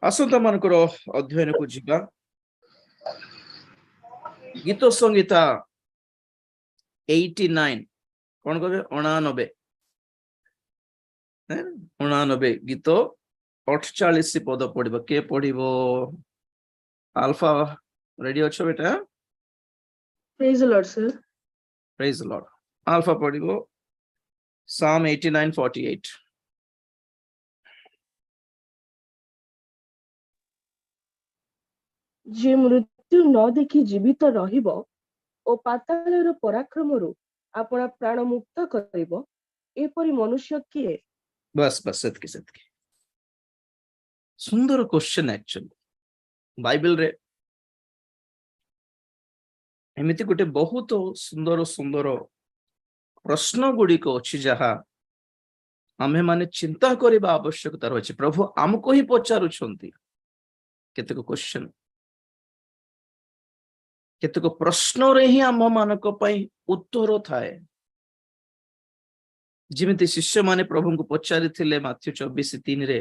ଆସନ୍ତା ମାନଙ୍କର ଅଧ୍ୟୟନକୁ ଯିବା। ଗୀତ ସଂହିତା 89 କଣ କହିବେ 89 ଗୀତ 48 ପଦ ପଢିବ। କିଏ ପଢିବ? ଆଲଫା ରେଡି ଅଛ ବେଟା? Praise the Lord, sir. ପ୍ରେଜ୍ ଦ ଲର୍ଡ। ଆଲଫା ପଢିବ Psalm 89:48। ଯେ ମୃତ୍ୟୁ ନ ଦେଖି ଜୀବିତ ରହିବ ଓ ପାତାଳର ପରାକ୍ରମରୁ ଆପଣା ପ୍ରାଣ ମୁକ୍ତ କରିବ, ଏପରି ମନୁଷ୍ୟ କିଏ? ବାସ୍ ସେତିକି। ସୁନ୍ଦର କ୍ୱେଶ୍ଚନ। ଆକ୍ଚୁଆଲି ବାଇବେଲରେ ଏମିତି ଗୋଟେ ବହୁତ ସୁନ୍ଦର ପ୍ରଶ୍ନ ଗୁଡ଼ିକ ଅଛି ଯାହା ଆମେ ମାନେ ଚିନ୍ତା କରିବା ଆବଶ୍ୟକତା ରହିଛି। ପ୍ରଭୁ ଆମକୁ ହିଁ ପଚାରୁଛନ୍ତି କେତେକ କ୍ୱେଶ୍ଚନ, କେତେକ ପ୍ରଶ୍ନରେ ହିଁ ଆମ ମାନଙ୍କ ପାଇଁ ଉତ୍ତର ଥାଏ। ଯେମିତି ଶିଷ୍ୟମାନେ ପ୍ରଭୁଙ୍କୁ ପଚାରିଥିଲେ ମାଥ୍ୟୁ 24:3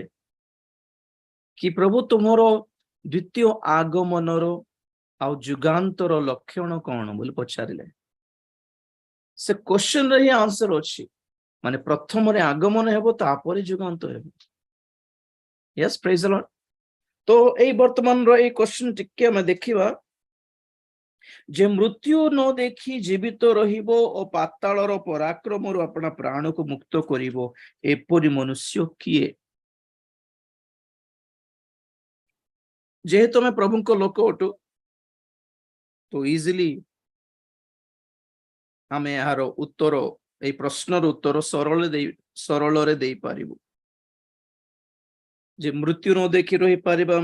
କି ପ୍ରଭୁ ତୁମର ଦ୍ୱିତୀୟ ଆଗମନର ଆଉ ଯୁଗାନ୍ତର ଲକ୍ଷଣ କଣ ବୋଲି ପଚାରିଲେ। ସେ କ୍ୱେଶ୍ଚନରେ ହିଁ ଆନ୍ସର ଅଛି। ମାନେ ପ୍ରଥମରେ ଆଗମନ ହେବ, ତାପରେ ଯୁଗାନ୍ତ ହେବ। ୟେସ୍, ପ୍ରେଜ୍ ଦ ଲର୍ଡ। ତ ଏଇ ବର୍ତ୍ତମାନର ଏଇ କ୍ୱେଶ୍ଚନ ଟିକେ ଆମେ ଦେଖିବା ଯେ ମୃତ୍ୟୁ ନ ଦେଖି ଜୀବିତ ରହିବ ଓ ପାତାଳର ପରାକ୍ରମରୁ ଆପଣା ପ୍ରାଣକୁ ମୁକ୍ତ କରିବ, ଏପରି ମନୁଷ୍ୟ କିଏ? ଯେହେତୁ ଆମେ ପ୍ରଭୁଙ୍କ ଲୋକ ଅଟୁ, ତ ଇଜିଲି ଆମେ ଏହାର ଉତ୍ତର, ଏଇ ପ୍ରଶ୍ନର ଉତ୍ତର ସରଳରେ ଦେଇପାରିବୁ। ଯେ ମୃତ୍ୟୁ ନ ଦେଖି ରହିପାରିବା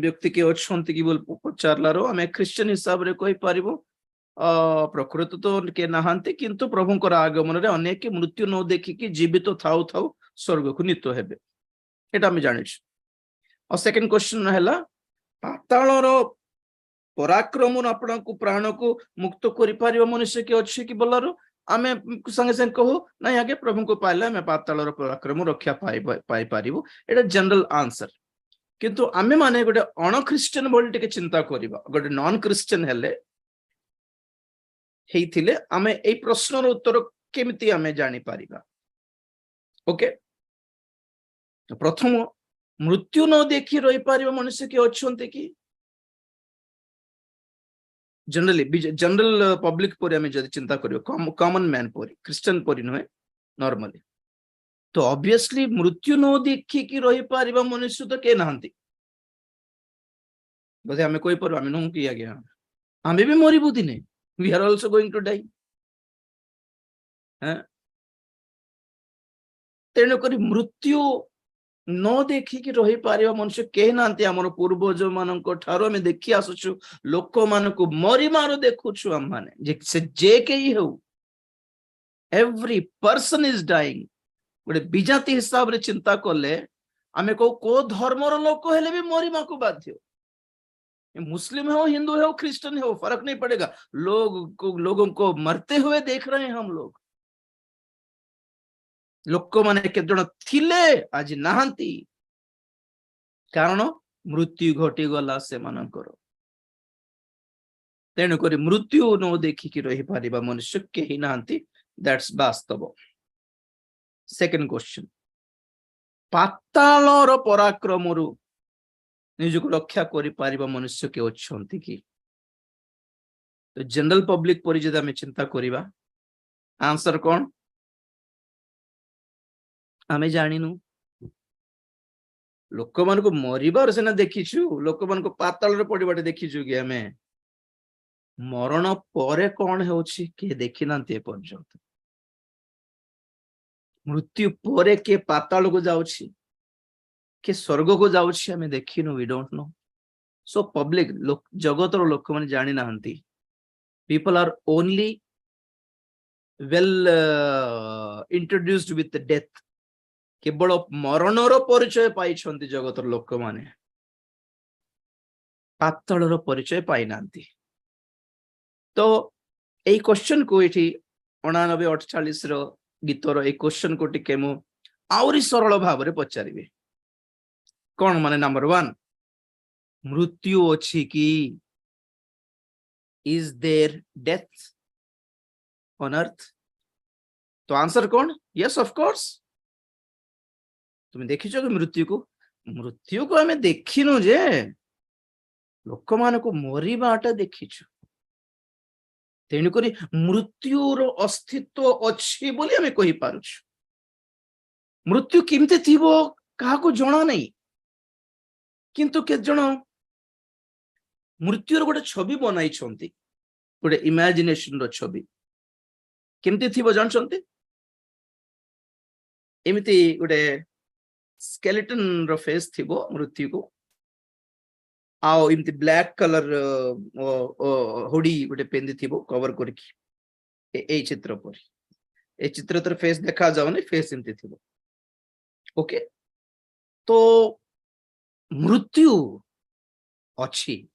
ବ୍ୟକ୍ତି କିଏ ଅଛନ୍ତି କି ବୋଲି ପଚାରିଲାରୁ ଆମେ ଖ୍ରୀଷ୍ଟିଆନ ହିସାବରେ କହିପାରିବୁ ପ୍ରକୃତ ତ କିଏ ନାହାନ୍ତି, କିନ୍ତୁ ପ୍ରଭୁଙ୍କର ଆଗମନରେ ଅନେକ ମୃତ୍ୟୁ ନ ଦେଖିକି ଜୀବିତ ଥାଉ ଥାଉ ସ୍ୱର୍ଗକୁ ନୀତ ହେବେ, ଏଟା ଆମେ ଜାଣିଛୁ। ଆଉ ସେକେଣ୍ଡ କ୍ୱେଶ୍ଚନ ହେଲା ପାତାଳର ପରାକ୍ରମରୁ ଆପଣଙ୍କୁ ପ୍ରାଣକୁ ମୁକ୍ତ କରିପାରିବ ମନୁଷ୍ୟ କିଏ ଅଛି କି ବୋଲାରୁ ଆମେ ସାଙ୍ଗେ ସାଙ୍ଗେ କହୁ ନାଇଁ ଆଜ୍ଞା, ପ୍ରଭୁଙ୍କୁ ପାଇଲେ ଆମେ ପାତାଳର ପରାକ୍ରମ ରକ୍ଷା ପାଇପାରିବୁ। ଏଇଟା ଜେନେରାଲ ଆନ୍ସର। କିନ୍ତୁ ଆମେ ମାନେ ଗୋଟେ ଅଣ ଖ୍ରୀଷ୍ଟିଆନ ଭଳି ଟିକେ ଚିନ୍ତା କରିବା। ଗୋଟେ ନନ୍ ଖ୍ରୀଷ୍ଟିଆନ ହେଇଥିଲେ ଆମେ ଏଇ ପ୍ରଶ୍ନର ଉତ୍ତର କେମିତି ଆମେ ଜାଣିପାରିବା? ଓକେ, ପ୍ରଥମ, ମୃତ୍ୟୁ ନ ଦେଖି ରହିପାରିବା ମନୁଷ୍ୟ କିଏ ଅଛନ୍ତି କି? ଜେନେରାଲ ପବ୍ଲିକ ପରି ଆମେ ଯଦି ଚିନ୍ତା କରିବା, କମନ ମ୍ୟାନ ପରି, ଖ୍ରୀଷ୍ଟିଆନ ପରି ନୁହେଁ, ନର୍ମାଲି, ତ ଅବଭିୟସଲି ମୃତ୍ୟୁ ନ ଦେଖିକି ରହିପାରିବା ମନୁଷ୍ୟ ତ କେହି ନାହାନ୍ତି। ବୋଧେ ଆମେ କହିପାରୁ ଆମେ ନୁହଁ କି ଆଜ୍ଞା, ଆମେ ବି ମରିବୁ ଦିନେ। We are also going to die. ତେଣୁକରି ମୃତ୍ୟୁ ନ ଦେଖିକି ରହିପାରିବା ମନୁଷ୍ୟ କେହି ନାହାନ୍ତି। ଆମର ପୂର୍ବଜ ମାନଙ୍କ ଠାରୁ ଆମେ ଦେଖି ଆସୁଛୁ, ଲୋକମାନଙ୍କୁ ମରିମାର ଦେଖୁଛୁ ଆମମାନେ, ସେ ଯେ କେହି ହଉ, ଏଭ୍ରି ପର୍ସନ ଇଜ ଡାଇଂ। ଗୋଟେ ବିଜାତି ହିସାବରେ ଚିନ୍ତା କଲେ ଆମେ କୋଉ ଧର୍ମର ଲୋକ ହେଲେ ବି ମରିବାକୁ ବାଧ୍ୟ। मुस्लिम हो, हिंदू हो, क्रिश्चियन हो, फर्क नहीं पड़ेगा। लोगों को मरते हुए देख रहे हैं हम लोग। लोक माने के जण थिले आज नाहंती, कारण मृत्यु घटी गला से मानकर। तेणु करी मृत्यु न देखिकी रही पारिबा मनुष्य केही नाहंती। दैट्स वास्तव। सेकंड क्वेश्चन, पातालर पराक्रमरु निजको रक्षा करि पारिबा मनुष्य के अछंती कि? तो जनरल पब्लिक पर जब आम चिंता करिबा, आंसर कौन? आमे जानिनु। लोक मान को मरिबार सेना देखिछु, लोक मान को पाताल रे पडिबाटे देखिछु कि आमे मरण परे कौन होउछि के देखि नांती पर्यंत। मृत्यु परे के पाताल को जाउछि, के स्वर्ग को जाउछि, आमे देखिनु। We don't know. So public जगतर लोक माने जानि नाहंती। People are only well introduced with the death. केवल मरणर परिचय पाइछंती जगतर लोक माने, पातालर परिचय पाइ नांती। तो एई क्वेश्चन को एठी 89-48 रो गीतर एई क्वेश्चन को टिके मु आउरी सरल भाव रे पचारिबे। कोन माने नंबर 1, मृत्यु अच्छी कि is there death on earth तो आंसर कौन यस ऑफ कोर्स तुम देखिଛ कि मृत्यु को आमे देखिनु जे लोक मान को मरिबाटा देखिछु तेणुकरी मृत्युर अस्तित्व अच्छी बोली आमे कहि पारुछु मृत्यु किमते थिबो काहा को जणा नहीं किंतु के जण मृत्युर गोटे छवि बनाई छंती गोटे इमेजिनेशन रो छवि केमते थिबो जानछंती एमिति गोटे स्केलेटन रो फेस थिबो मृत्यु को आओ इमती ब्लैक कलर हुडी गोटे पेंदी थिबो कवर करकी ए चित्र पर ए चित्र तर फेस देखा जाउनी फेस इमती थिबो ओके तो मृत्यु अच्छी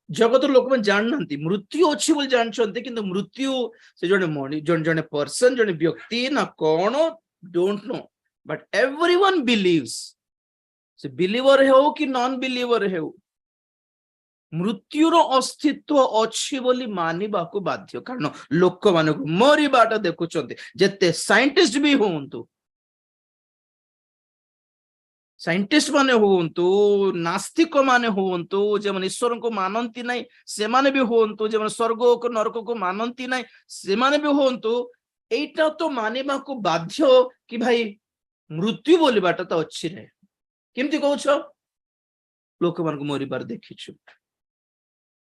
जगत लोक में जान नांती मृत्यु अच्छी बोल जानछंती किंतु मृत्यु से जने पर्सन जने व्यक्ति ना कोन don't know but everyone believes से बिलीवर हो कि नॉन बिलीवर हो मृत्युर अस्तित्व अच्छी बोली मानिबा को बाध्य कारण लोक मान को मरिबाटा देखुचंती जते साइंटिस्ट भी होंतु साइंटिस्ट माने होंतु नास्तिक माने होंतु जे माने ईश्वर को मानंती नहीं से माने भी होंतु जे माने स्वर्ग को नरक को मानंती नहीं से माने भी होंतु एटा तो मानिबा को बाध्य कि भाई मृत्यु बोली बाटा तो अच्छी रहे केमती कहछ लोक मान को मरिबार देखिछु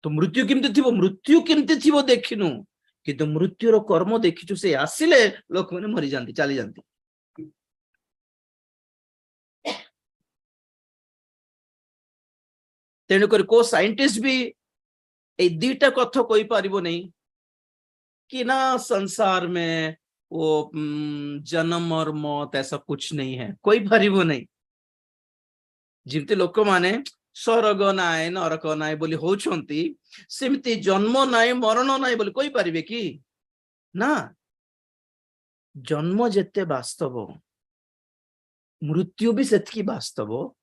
तो मृत्यु केमती थिबो देखिनु किंतु मृत्युर कर्म देखिछु से आसिले लोक माने मरि जानती चली जानती तेणुकर को साइंटिस्ट भी ए दीटा कथ कोई पारिबो नहीं कि ना संसार में वो जन्म और मौत ऐसा कुछ नहीं है कोई पारिबो नहीं जिमती लोक माने स्वर्ग नाय नरक नाय बोली होछंती सेमती जन्म नाय मरण नाय बोली कोई पारिबे कि ना जन्म जेते वास्तव मृत्यु भी सेतकी वास्तव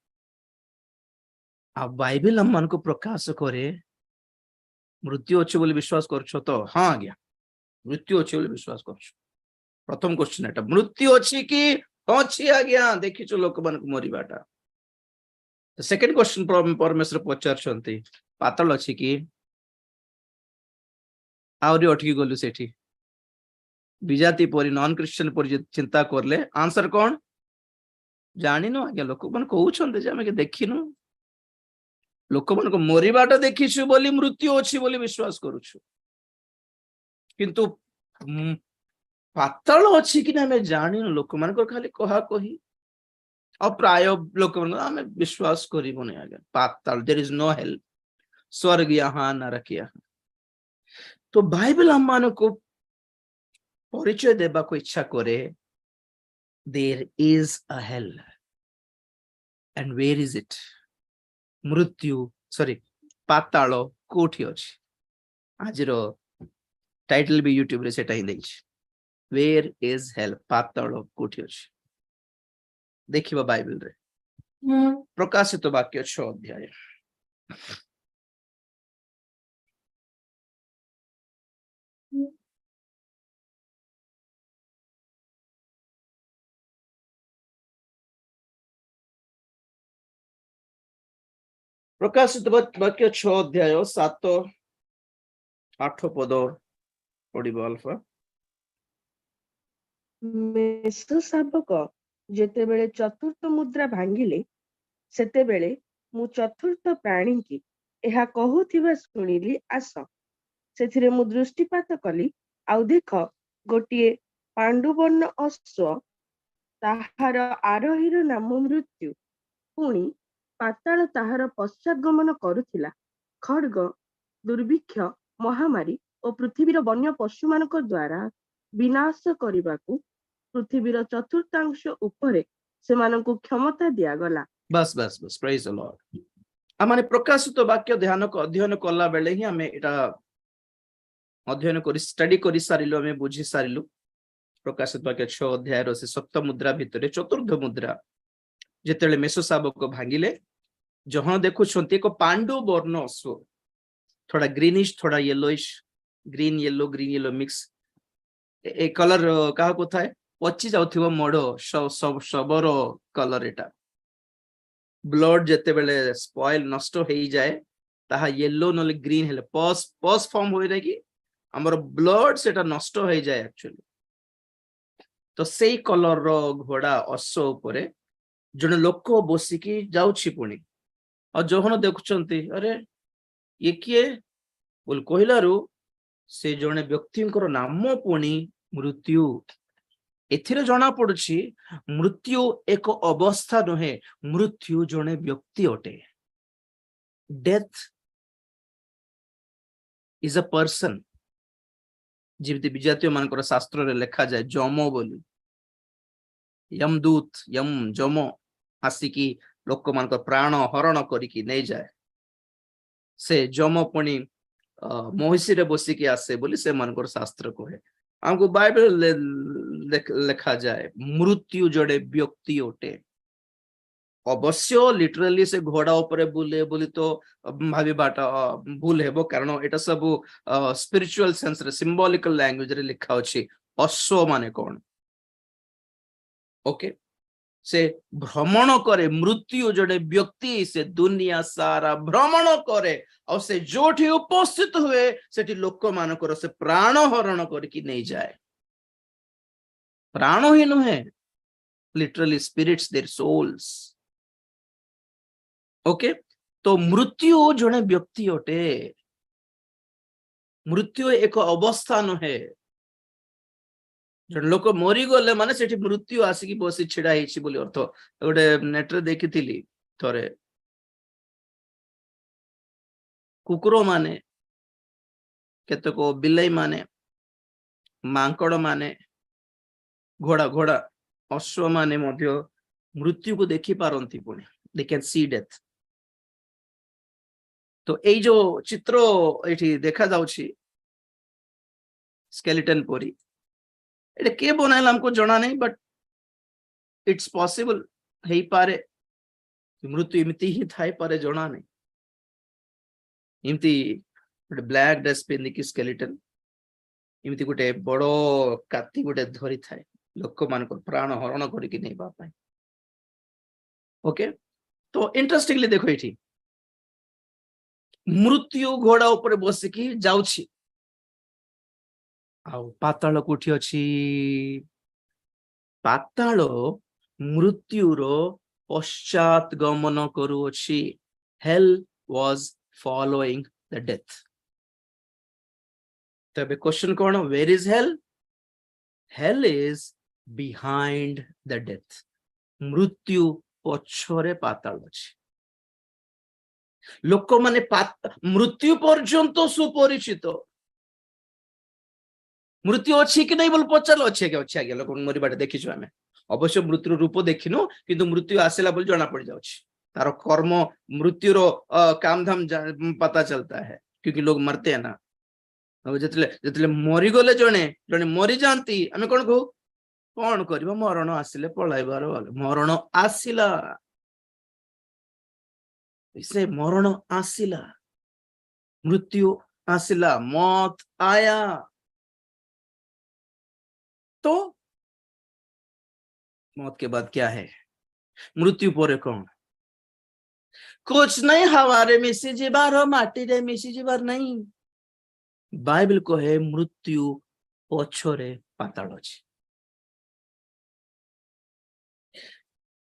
आ बाइबल हम मान को प्रकाश करे मृत्यु अच्छे बोली विश्वास करछो तो हाँ आज्ञा मृत्यु अच्छे बोली विश्वास करछो प्रथम क्वेश्चन एटा मृत्यु अच्छी कि अच्छी आज्ञा देखिछो लोक मान को मरिबाटा सेकंड क्वेश्चन परमेश्वर पचारछंती पातल अच्छी कि आउरी अटकी गलु सेठी विजाति परी नॉन क्रिश्चियन परी चिंता करले आंसर कौन जानिनो आज्ञा लोक मान कहउछंते जे हम के देखिनु लोक मान को मरिबाटा देखिछु बोली मृत्यु अच्छी बोली विश्वास करूछु किंतु पाताल अच्छी कि ना हमें जानिनु लोक मान को खाली कहा कही और प्राय लोक मान हमें विश्वास करिबोनी आगे पाताल देयर इज नो हेल स्वर्ग यहाँ नरक यहाँ तो बाइबल हम मान को परिचय देबा को इच्छा करे there is a hell and where is it मृत्यु सॉरी पाताल कोठी अछि आजिरो टाइटल भी यूट्यूब रे सेटा ही देछि वेयर इज हेल पाताल कोठी अछि देखिबा बाइबल रे प्रकाशित वाक्य 6 अध्याय प्रकाशित वाक्य 6 अध्याय 7-8 पद पढ़िबो अल्फा मेषो शावक जेतेबेले चतुर्थ मुद्रा भांगिले सेतेबेले मु चतुर्थ प्राणी की एहा कहूथिबा सुनिली आस सेथिरे मु दृष्टिपात कली आउ देख गोटिए पांडुवर्ण अश्व ताहार आरोहीर नाम मृत्यु पुणी पाताल ताहार पश्चातगमन करुथिला खड्ग दुर्भिक्ष महामारी और पृथ्वीर वन्य पशु मानक द्वारा विनाश करने पृथ्वीर चतुर्थांश उपरे सेमानंकु क्षमता दियागला बस बस बस प्रेज द लॉर्ड आमाने प्रकाशित वाक्य ध्यान को अध्ययन कला बेले ही हमें एटा अध्ययन करी स्टडी करी सारिलु हमें बुझी सारिलु प्रकाशित वाक्य 6 अध्याय रो से सप्त मुद्रा भितरे चतुर्थ मुद्रा जेतेले मेषो शावक भांगिले जहाँ देखु एक पांडु वर्ण अश्व, थोड़ा ग्रीनिश थोड़ा येलोइश, ग्रीन येलो मिक्स ए कलर क्या को थाए पची जाउथिबो मोड़ सब सबरो कलर एटा ब्लड जेते बेले स्पॉइल नष्ट हो जाए ताहा येलो नले ग्रीन हेले पस पस फॉर्म होय रे कि हमर ब्लड सेटा नष्ट हो जाए एक्चुअली। तो सेई कलर रो घोड़ा अश्व उपरे जने लोक बसिकी जाउछि पुणी और जोहन देखुचंती अरे ये किए बोल कहलारू से जने व्यक्तिंकर नाम पुणी मृत्यु। एथिरे जना पड़ुछि मृत्यु एक अवस्था नुहे, मृत्यु जने व्यक्ति अटे। डेथ इज अ पर्सन, जेमती विजातीय मानकर शास्त्र रे लिखा जाए जम बोली, यमदूत यम जम आसिकी लोक मानकर प्राण हरण करिकी नै जाए। से जम पुणी महिषी रे बसिकी आसे बोली से मानकर शास्त्र कहे। हमको बाइबल लिखा जाए मृत्यु जड़े व्यक्ति अटे। अवश्य लिटराली से घोड़ा उपरे बुले बोली तो भाविबाटा भूल हेबो, कारण एटा सब स्पिरिचुअल सेंस रे सिंबॉलिकल लैंग्वेज रे लिखा अछि अश्व माने कोन। ओके, से भ्रमण करे, मृत्यु जड़े व्यक्ति से दुनिया सारा भ्रमण करे और से जोठी उपस्थित हुए सेठी लोक मानकर से प्राण हरण करके नहीं जाए। प्राण ही नुहे, literally spirits their souls. Okay, तो मृत्यु जड़े व्यक्ति अटे, मृत्यु एक अवस्था नुहे। जन लोक मरी गले माने सेठी मृत्यु आसिकी बसी छिड़ा हेछि बोली अर्थ। गोटे नेट रे देखिथिली थरे कुकुर माने केतको बिलाई माने मांकड़ माने घोड़ा घोड़ा अश्व माने मध्य मृत्यु को देखि पारंती पुणी, दे कैन सी डेथ। तो एई जो चित्र एठी देखा जाउछि स्केलेटन परी, एटा के बनाइला हमको जଣା नहीं, बट इट्स पॉसिबल हेई पारे। मृत्यु एमती ही थाई पारे जଣା नहीं। एमती गोटे ब्लैक ड्रेस पिंधिकी स्केलेटन एमती गोटे बड़ काती गोटे धरी थाए लोक मान प्राण हरण करके नहीं पाए। ओके, तो इंटरेस्टिंगली देखो ये मृत्यु घोड़ा ऊपर बसिकी जाउछि आउ पाताल कोठी अछि। पाताल मृत्युर पश्चात गमन करुअछि। Hell was following the death. तबे क्वेश्चन कौन, where is hell? Hell is behind the death. मृत्यु पछरे पाताल अछि। लोक माने मृत्यु पर्यंत सुपरिचित। मृत्यु अच्छी कि नहीं बोल पचार अच्छे के अच्छे आगे लोक मरबाटे देखिछु आमे। अवश्य मृत्यु रूप देखिनु, किंतु मृत्यु आसेला बोल जना पड़ जाउछि। तार कर्म मृत्युर काम धाम पता चलता है, क्योंकि लोग मरते हैं ना। जतले जतले मरी गले जने जने मरी जानती आमे कोन कहू, कोन करबो मरण आसिले पळाइबार वाला। मरण आसिला, से मरण आसिला, मृत्यु आसिला, मौत आया। तो मौत के बाद क्या है? मृत्यु पर कौन? कुछ नहीं, हवारे मिसी जीवार, माटी रे मिसी जीवार नहीं। बाइबल कहे मृत्यु पछरे पाताल अछि।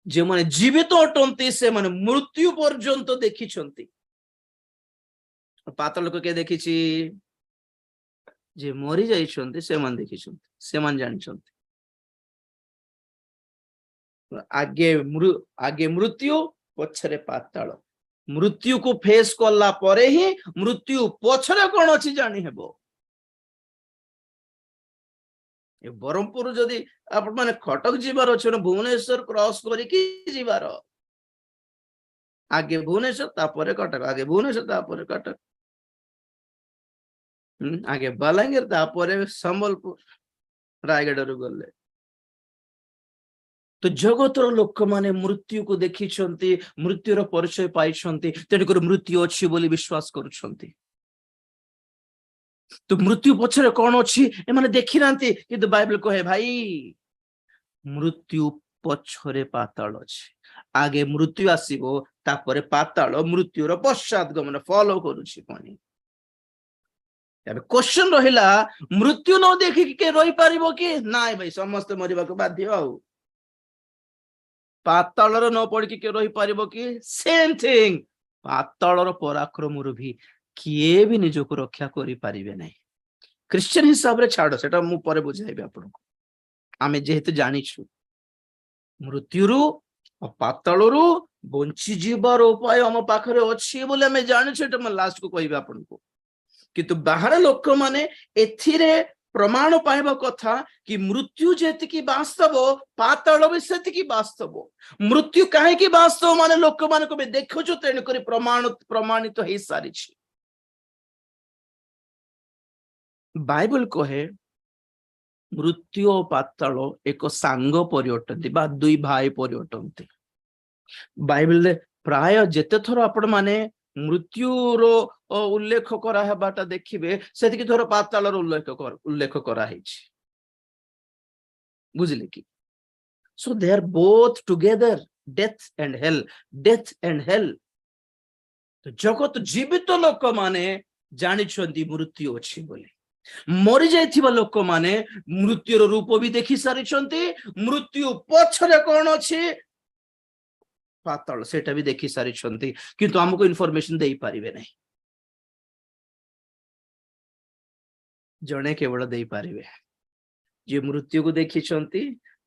जे माने जीवित अटंती से माने मृत्यु पर्यंत देखिछंती। पाताल को के देखिछि? जे मरी जाइछंती से मान देखिछंती, से मान जानिछंती। आगे मृत्यु पछरे पाताल। मृत्यु को फेस करला परे ही मृत्यु पछरे कौन अच्छी जानी हेबो। बरमपुर जदि आप माने कटक जीवार अच्छे भुवनेश्वर क्रॉस करिकी जीवार, आगे भुवनेश्वर तापरे कटक, आगे भुवनेश्वर तापरे कटक, आगे बलांगीर तापरे संबलपुर, रायगढ़ रु गले। तो जगतर लोक माने मृत्यु को देखिछंती मृत्युर परिचय पाइछंती तेणुकर मृत्यु अछि बोली विश्वास करूछंती तो मृत्यु पछरे कोन अछि ए माने देखि नांती किंतु बाइबल कहे भाई मृत्यु पछरे पाताल अछि आगे मृत्यु आसीबो तापरे पाताल मृत्युर पश्चात गमन फॉलो करूछि कोनी अब क्वेश्चन रहिला मृत्यु न देखि के रहि परिबो कि नाइ भाई समस्त मरिबा को बाध्य आउ पातालर न पड़की के रही पारिबो कि सेम थिंग पातालर पराक्रम भी किए भी निजको रक्षा करि पारिबे नै क्रिश्चियन हिसाब रे छाड़ सेटा मु परे बुझाइबे आपनको आमे जेहेतु जानिछु मृत्युरु पातालरु बंची जीवार उपाय हम पाखरे अछि बोले हमें जानिछु एटा म लास्ट को कहबे आपनको किंतु बाहर लोक माने एथिरे प्रमाण पाइबा कथा कि मृत्यु जेतिकी वास्तव पाताल भी सेतिकी वास्तव मृत्यु काहे कि वास्तव माने लोक मान को देखो जो तेन करी प्रमाणित तो हे सारी छी बाइबल कहे मृत्यु और पाताल एक सांग परिअटंती बा दुई भाई परिअटंती बाइबल रे प्राय जेते थर आपण माने मृत्युर उल्लेख करा हेबाटा देखिबे सेतिकी थर पातालर उल्लेख करा हेछि बुझले कि so they are both together death and hell तो जगत जीवित लोक माने जानि छंती मृत्यु अछि बोली मरि जाइथिबा लोक माने मृत्युर रूप भी देखि सारी छंती मृत्यु पछरे कोन अछि पाताल सेटा भी देखि सारी छंती किंतु हमको इन्फॉर्मेशन देई पारिबे नै जणे केवल देई पारिबे जे मृत्यु को देखि छंती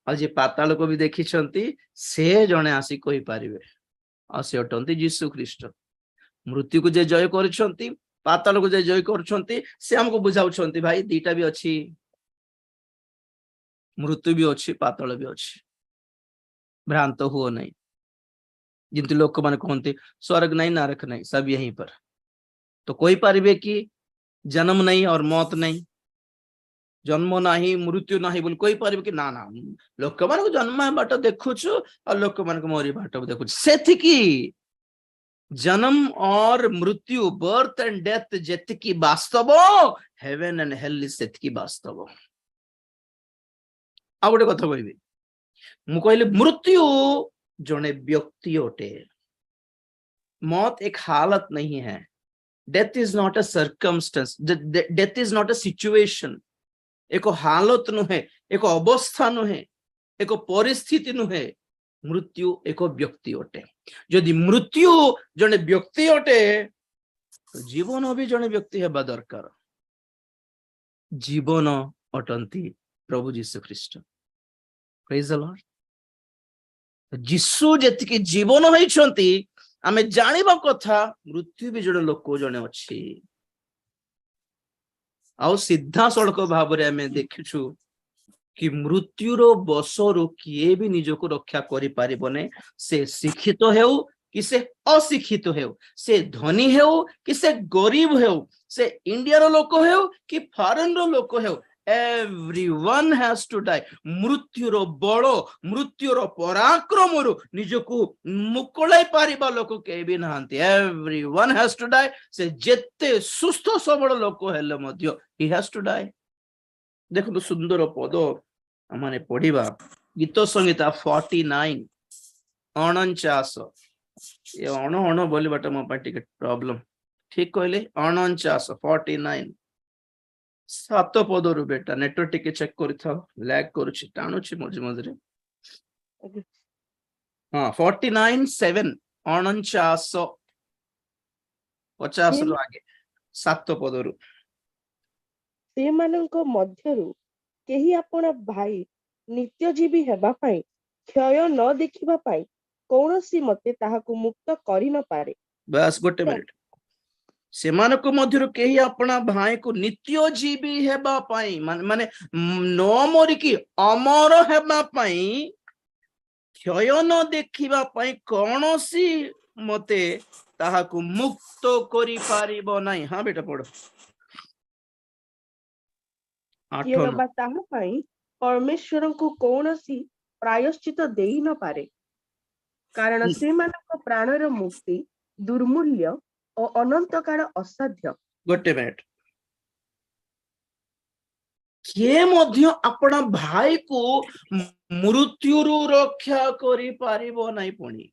और जे पाताल को भी देखि छंती से जणे आसी कहि पारिबे आ से अटंती यीशु ख्रीष्ट मृत्यु को जे जय करछंती पाताल को जे जय करछंती से हमको बुझाउछंती भाई दीटा भी अछि मृत्यु भी अछि पाताल भी अछि भ्रांत हुओ नहीं जिंतु लोक माने कहते स्वर्ग नहीं नरक नहीं सब यहीं पर तो कोई पारिबे कि जन्म नहीं और मौत नहीं जन्म नाही मृत्यु नाही बोल कोई पारिबे कि ना ना लोक मान को जन्म बाट देखुछु और लोक मान को मरि बाट देखुछु सेथि की जन्म और मृत्यु बर्थ एंड डेथ जेतिकी वास्तव हेवन एंड हेल इज सेतिकी वास्तव आ गोटे कथा कहबी मु कहले मृत्यु जने व्यक्ति अटे मौत एक हालत नहीं है death is not a circumstance death is not a situation एक हालत नुहे एक अवस्था नुहे एक परिस्थिति नुहे मृत्यु एक व्यक्ति अटे यदि मृत्यु जने व्यक्ति अटे तो जीवन भी जने व्यक्ति हेबा दरकार जीवन अटंती प्रभु यीशु ख्रीष्ट प्रेज द लॉर्ड जीशु जेतिकी जीवन होइछंती आमे जानिबा कथा मृत्यु भी जने लोक जने अछि आउ सीधा सड़क भाव रे आमे देखिछु कि मृत्युर बसरु किए भी निजको रक्षा करि पारिबने से शिक्षित हेउ कि से अशिक्षित हेउ से धनी हेउ कि से गरीब हेउ से इंडिया रो लोक हेउ कि फॉरेन रो लोक हेउ everyone has to die मृत्युर बड़ मृत्युर पराक्रम निजको मुकलाई पारिबा लोक के भी नहांती everyone has to die से जेते सुस्थ सबल लोक हेले मध्य he has to die देखो सुंदर पद माने पढ़िबा गीत संहिता 49 49 ये अण बोलबाटा मो पाटी के प्रॉब्लम ठीक कहले 49 49 सात पदरु बेटा नेटवर्क टिके चेक करिथा लैग करूछि टाणुछि मझे मझे हां 49:7 49 50 रु आगे सात पदरु से मानक मध्यरु केही आपण भाई नित्यजीवी हेबा पाई क्षय न देखिबा पाई कोनोसी मते ताहाकु मुक्त करि न पारे बस गोटे मिनिट सेमानको मध्यरु केही अपना भाई को नित्य जीवी हेबा पाई माने न मरि की अमर हेबा पाई क्षय न देखिबा पाई कोनोसी मते ताहाकु मुक्त करि पारिबो नाही हां बेटा पढ़ो 8 ताहा पाई परमेश्वर को कोनोसी ପ୍ରାୟଶ୍ଚିତ ଦେଇ ନ ପାରେ, କାରଣ ସେମାନଙ୍କ ପ୍ରାଣର ମୁକ୍ତି ଦୁର୍ମୂଲ୍ୟ ଓ ଅନନ୍ତ କାଳ ଅସାଧ୍ୟ। ଗୋଟେ ମିନିଟ, କିଏ ମଧ୍ୟ ଆପଣ ଭାଇକୁ ମୃତ୍ୟୁରୁ ରକ୍ଷା କରିପାରିବ ନାହିଁ। ପୁଣି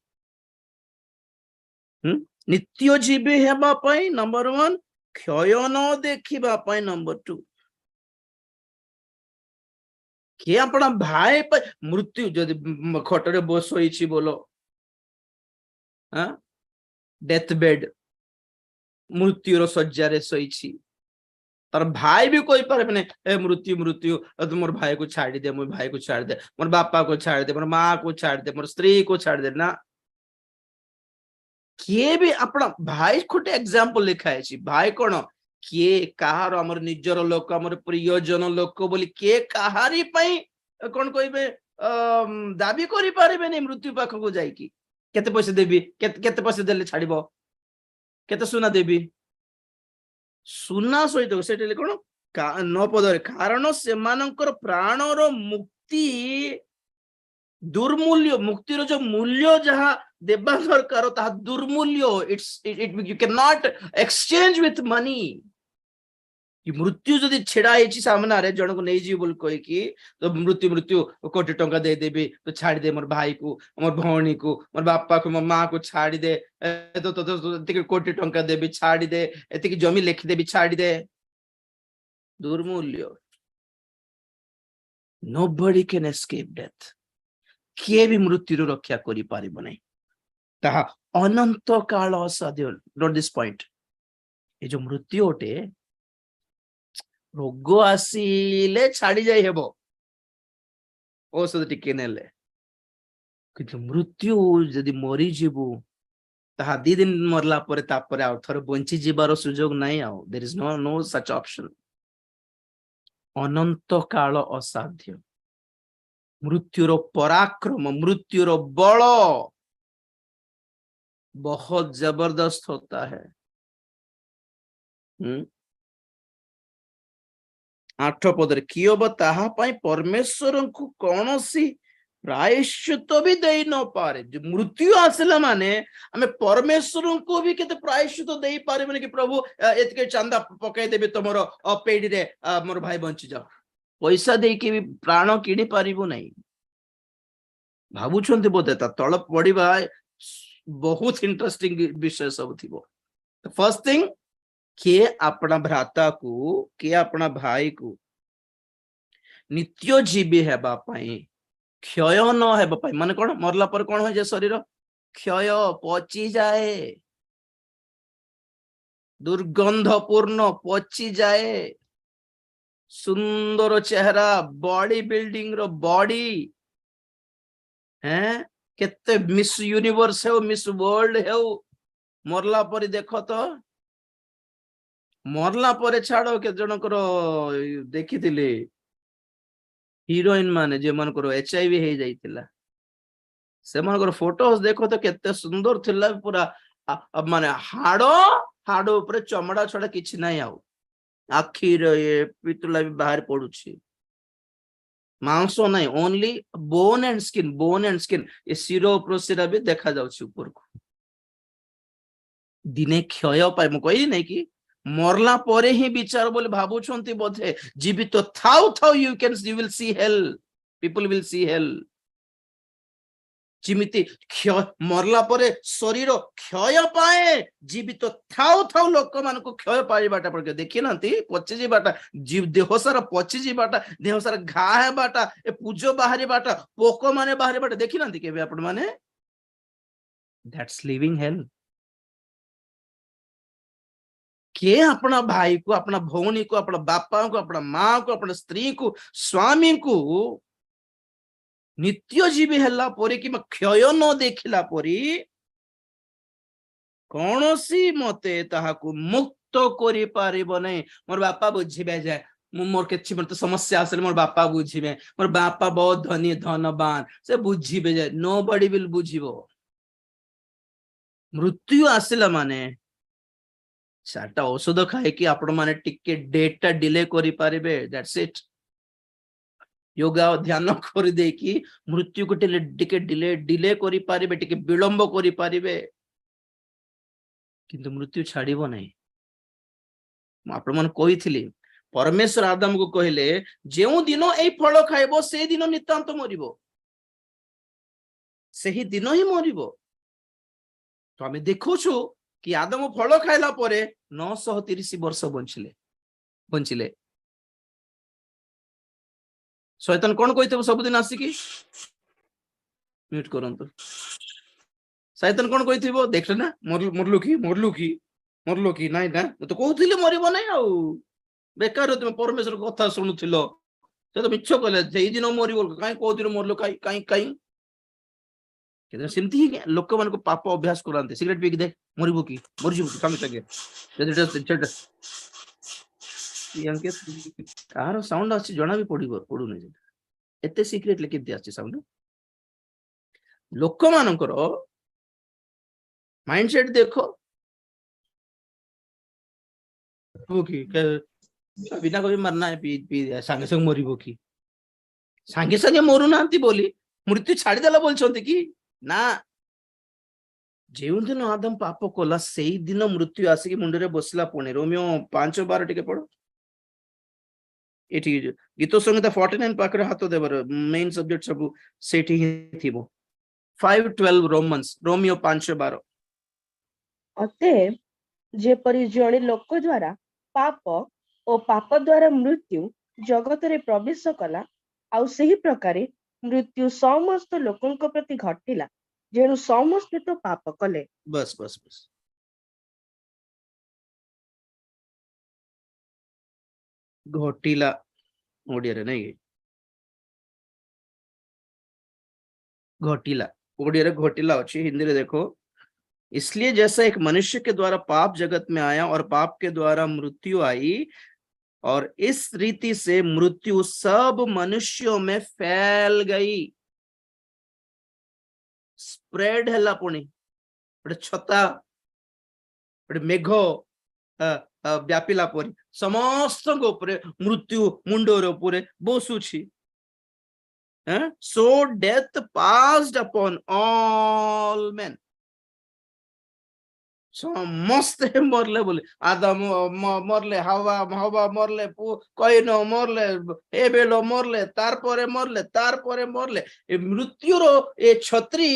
ନିତ୍ୟ ଜୀବୀ ହେବା ପାଇଁ ନମ୍ବର 1, କ୍ଷୟ ନ ଦେଖିବା ପାଇଁ ନମ୍ବର 2। କିଏ ଆପଣ ଭାଇ ପାଇଁ ମୃତ୍ୟୁ, ଯଦି ଖଟରେ ଶୋଇଛି ବୋଲ, ଡେଥ ବେଡ୍, ମୃତ୍ୟୁର ଶଯ୍ୟାରେ ଶୋଇଛି, ତାର ଭାଇ ବି କହିପାରିବେନି ଏ ମୃତ୍ୟୁ ମୃତ୍ୟୁ ତୁ ମୋର ଭାଇକୁ ଛାଡ଼ିଦେ, ମୋ ଭାଇକୁ ଛାଡ଼ିଦେ, ମୋର ବାପାକୁ ଛାଡ଼ିଦେ, ମୋର ମା କୁ ଛାଡ଼ିଦେ, ମୋର ସ୍ତ୍ରୀକୁ ଛାଡ଼ିଦେ। ନା, କିଏ ବି ଆପଣ ଭାଇ ଗୋଟେ ଏକ୍ସାମ୍ପଲ ଲେଖା ହେଇଛି। ଭାଇ କଣ, କିଏ କାହାର ଆମର ନିଜର ଲୋକ, ଆମର ପ୍ରିୟଜନ ଲୋକ ବୋଲି କିଏ କାହାରି ପାଇଁ କଣ କହିବେ ଦାବି କରିପାରିବେନି ମୃତ୍ୟୁ ପାଖକୁ ଯାଇକି। କେତେ ପଇସା ଦେବି, କେତେ ପଇସା ଦେଲେ ଛାଡ଼ିବ, କେତେ ସୁନା ଦେବି। ସୁନା ସହିତ ସେଠି କଣ 9 ପଦରେ, କାରଣ ସେମାନଙ୍କର ପ୍ରାଣର ମୁକ୍ତି ଦୁର୍ମୂଲ୍ୟ, ମୁକ୍ତିର ଯୋଉ ମୂଲ୍ୟ ଯାହା ଦେବା ଦରକାର ତାହା ଦୁର୍ମୂଲ୍ୟ। you cannot exchange with money। ମୃତ୍ୟୁ ଯଦି ଛିଡା ହେଇଛି ସାମ୍ନାରେ ଜଣକୁ ନେଇଯିବି ବୋଲି କହିକି, ତ ମୃତ୍ୟୁ ମୃତ୍ୟୁ କୋଟି ଟଙ୍କା ଦେଇଦେବି, ତ ଛାଡ଼ିଦେ ମୋର ଭାଇକୁ, ମୋର ଭଉଣୀକୁ, ମୋର ବାପାକୁ, ମୋ ମା କୁ ଛାଡ଼ିଦେ, ଏତିକି କୋଟି ଟଙ୍କା ଦେବି ଛାଡ଼ିଦେ, ଏତିକି ଜମି ଲେଖିଦେବି ଛାଡ଼ିଦେ। ଦୁର୍ମୂଲ୍ୟ। nobody can escape death। କିଏ ବି ମୃତ୍ୟୁରୁ ରକ୍ଷା କରିପାରିବ ନାହିଁ, ତାହା ଅନନ୍ତ କାଳ ଅସାଧ୍ୟ। Note this point. ଏ ଯୋଉ ମୃତ୍ୟୁ ଅଟେ, ରୋଗ ଆସିଲେ ଛାଡ଼ି ଯାଇ ହେବ ଔଷଧ ଟିକେ ନେଲେ, କିନ୍ତୁ ମୃତ୍ୟୁ ଯଦି ମରିଯିବୁ, ତାହା 2 ଦିନ ମରିଲା ପରେ ତାପରେ ଆଉ ଥରେ ବଞ୍ଚି ଯିବାର ସୁଯୋଗ ନାହିଁ। ଆଉ there is no such option। ଅନନ୍ତ କାଳ ଅସାଧ୍ୟ। ମୃତ୍ୟୁର ପରାକ୍ରମ, ମୃତ୍ୟୁର ବଳ ବହୁତ ଜବରଦସ୍ତ होता है। 8 ପଦରେ, କିଓବ ତାହା ପାଇଁ ପରମେଶ୍ୱରଙ୍କୁ କୌଣସି ପ୍ରାୟଶ୍ଚିତ ବି ଦେଇ ନ ପାରେ। ମୃତ୍ୟୁ ଆସିଲା ମାନେ ଆମେ ପରମେଶ୍ୱରଙ୍କୁ ବି କେତେ ପ୍ରାୟଶ୍ଚିତ ଦେଇ ପାରିବନି କି ପ୍ରଭୁ ଏତିକି ଚାନ୍ଦା ପକେଇଦେବି ତମର ପେଡିରେ, ମୋର ଭାଇ ବଞ୍ଚିଯାଉ। ପଇସା ଦେଇକି ବି ପ୍ରାଣ କିଣି ପାରିବୁ ନାହିଁ। ଭାବୁଛନ୍ତି ବୋଧେ ତା ତଳ ପଡିବା ବହୁତ ଇଣ୍ଟରେଷ୍ଟିଂ ବିଷୟ ସବୁ ଥିବ। ଫର୍ଷ୍ଟ ଥିଙ୍ଗ, କିଏ ଆପଣା ଭ୍ରାତାକୁ, କିଏ ଆପଣା ଭାଇକୁ ନିତ୍ୟ ଜୀବୀ ହେବା ପାଇଁ, କ୍ଷୟ ନ ହେବା ପାଇଁ, ମାନେ କଣ, ମରଲା ପରେ କଣ ହୋଇଯାଏ ଶରୀର, କ୍ଷୟ, ପଚିଯାଏ, ଦୁର୍ଗନ୍ଧପୂର୍ଣ୍ଣ, ପଚିଯାଏ। ସୁନ୍ଦର ଚେହେରା, ବଡି ବିଲ୍ଡିଂ ର ବଡି, କେତେ ମିସ୍ ୟୁନିଭର୍ସ ହେଉ, ମିସ୍ world ହେଉ, ମରଲା ପରେ ଦେଖ ତ, ମରଲା ପରେ ଛାଡ, କେତେ ଜଣଙ୍କର ଦେଖିଥିଲି ହିରୋଇନ ମାନେ ଯେମାନଙ୍କର HIV ହେଇଯାଇଥିଲା, ସେମାନଙ୍କର ଫଟୋ ଦେଖ ତ କେତେ ସୁନ୍ଦର ଥିଲା, ପୁରା ମାନେ ହାଡ ଉପରେ ଚମଡା ଛଡା କିଛି ନାହିଁ। ଆଉ ଆଖିର ପିତୁଳା ବି ବାହାରି ପଡୁଛି, ମାଂସ ନାହିଁ, only bone and skin, bone and skin. ଏ ଶିର ପ୍ରଶିରା ବି ଦେଖା ଯାଉଛି ଉପରକୁ। ଦିନେ କ୍ଷୟ ପାଇ, ମୁଁ କହିଲି ନାଇଁ କି ମରଲା ପରେ ହିଁ ବିଚାର ବୋଲି ଭାବୁଛନ୍ତି ବୋଧେ। ଜୀବିତ ଥାଉ ଥାଉ you will see hell, people will see hell। ଯେମିତି ମରଲା ପରେ ଶରୀର କ୍ଷୟ ପାଏ, ଜୀବିତ ଥାଉ ଥାଉ ଲୋକମାନଙ୍କୁ କ୍ଷୟ ପାଇବାଟା ଦେଖିନାହାନ୍ତି, ପଚିଯିବାଟା, ଦେହ ସାରା ପଚିଯିବାଟା, ଦେହ ସାରା ଘା ହେବାଟା, ଏ ପୂଜ ବାହାରିବାଟା, ପୋକ ମାନେ ବାହାରିବାଟା ଦେଖିନାହାନ୍ତି କେବେ ଆପଣ ମାନେ? That's living hell। କିଏ ଆପଣା ଭାଇକୁ, ଆପଣା ଭଉଣୀକୁ, ଆପଣା ବାପାଙ୍କୁ, ଆପଣା ମାକୁ, ଆପଣା ସ୍ତ୍ରୀକୁ, ସ୍ୱାମୀଙ୍କୁ ନିତ୍ୟ ଜୀବୀ ହେଲା ପରେ କିମ୍ବା କ୍ଷୟ ନ ଦେଖିଲା ପରି କୌଣସି ମତେ ତାହାକୁ ମୁକ୍ତ କରିପାରିବ ନାହିଁ। ମୋର ବାପା ବୁଝିବେ ଯେ ମୋର କିଛି ମତେ ସମସ୍ୟା ଆସିଲେ ମୋର ବାପା ବୁଝିବେ, ମୋର ବାପା ବହୁତ ଧନବାନ, ସେ ବୁଝିବେ ଯେ nobody will ବୁଝିବ। ମୃତ୍ୟୁ ଆସିଲା ମାନେ 4ଟା ଔଷଧ ଖାଇକି ଆପଣ ମାନେ ଟିକେ ଡେଟ୍ ଟା ଡିଲେ କରିପାରିବେ, that's it। योगा ध्यान कर देकी मृत्यु को टिके डिले डिले करि पारिबे टिके विलंब करि पारिबे किंतु मृत्यु छाड़िबो नहीं। आपण मन कहिथिली परमेश्वर आदम को कहले जेउ दिन एई फल खाइबो से दिन नितांत मरिबो, सेही दिन ही मरिबो। तो आमे देखुछु कि आदम फल खाइला परे 930 वर्ष बंचिले। शैतान कौन कहते सबुदिन आसिकी म्यूट करंतु। शैतान कौन कहथिबो देखले ना मरलु की नाइ ना तो कहथिले मरिबो नै आ बेकार तुम परमेश्वर कथा शुणुथिलो से तो मिछ कहले जे दिन मरिबो काई को दिन मरलो काई किंतु सेमती ही लोक मान को पाप अभ्यास करांते सिगरेट पी दे मरिबो की मरजिबो की संगे संगे ये कार साउंड आछि जणा भी पडू नै एते सिक्रेट लेके आछि साउंड लोक मानकर माइंडसेट देखो कि बिना कभी मरना है पी संगे संगे मरिबो की संगे संगे मरु नांती बोली मृत्यु छाड़ी देला बोलछंती कि ना जेउ दिन आदम पाप कोला सेई दिन मृत्यु आसिकी मुंडरे बसला पुणे रोमियो 5:12 टिके पढ़ो एठी गीत संहिता 49 पाखरे हाथ देबर मेन सब्जेक्ट सब सेठी ही थिबो 5:12 रोमियो 5:12 अतएव जेपरि जणे लोक द्वारा पाप और पाप द्वारा मृत्यु जगत रे प्रवेश कला आउ सही प्रकारे मृत्यु समस्त लोकंक प्रति घटिला जेणु समस्त तो पाप कले। बस बस बस घटिला ओडिया रे नहीं घटिला ओडिया रे घटिला अच्छी हिंदी रे देखो इसलिए जैसा एक मनुष्य के द्वारा पाप जगत में आया और पाप के द्वारा मृत्यु आई और इस रीति से मृत्यु सब मनुष्यों में फैल गई स्प्रेड हैला पुणी गोटे छता गोटे मेघ व्यापिला परी समस्त मृत्यु मुंडर उपरे बसुछि so death passed upon all men समस्ते मरले बोले आदम मरले हवा मरले कईन मरले एबेल मरले मरले ए मृत्युर ए छत्री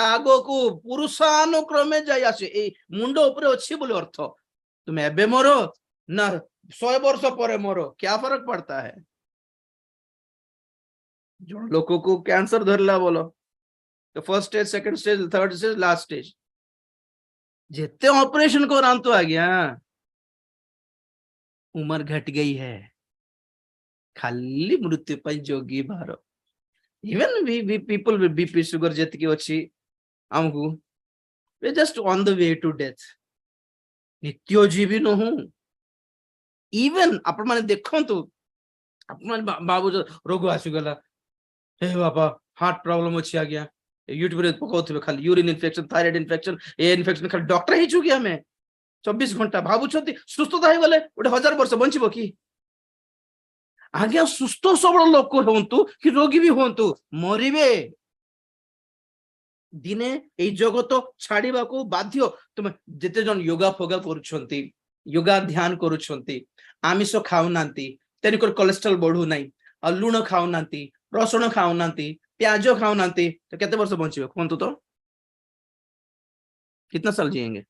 आगो को पुरुषानुक्रमे जाई आसे ए मुंड ऊपर अछि बोले अर्थ तुम एबे मरो ना 100 वर्ष पर मरो क्या फर्क पड़ता है। जो लोगों को कैंसर धरला बोलो तो first stage second stage third stage last stage जितने ऑपरेशन को राम तो आ गया उम्र घट गई है खाली मृत्यु पर जोगी बाहर even we people with BP sugar जति अच्छी आमको we just on the way to death नित्य जीवी न हूं इवन आपण माने देखंतु आपण माने बाबू रोग आसीगला हे बाबा हार्ट प्रॉब्लम अच्छी आ गया यूट्यूब रे पकाउथिबे खाली यूरिन इन्फेक्शन थायराइड इन्फेक्शन ए इन्फेक्शन खाली डॉक्टर ही चुकी हमें 24 घंटा भाबुछंती सुस्थता हो गले ओटे 1000 वर्ष बंचिबो की आगे सुस्थ सबल लोक होंतु कि रोगी भी होंतु मरिबे दिने ए जगत छाड़ीबा को बाध्य तुम जेते जन योगा फोगा करूछंती योगा ध्यान करूछंती आमिष खाउ नांती तेनिकर कोलेस्ट्रॉल बढ़ू नाही आ लूण खाउ नांती रसुण खाउ नांती प्याज खाऊ नांती तो कितने वर्ष बंचे कहतु तो कितना साल जिएंगे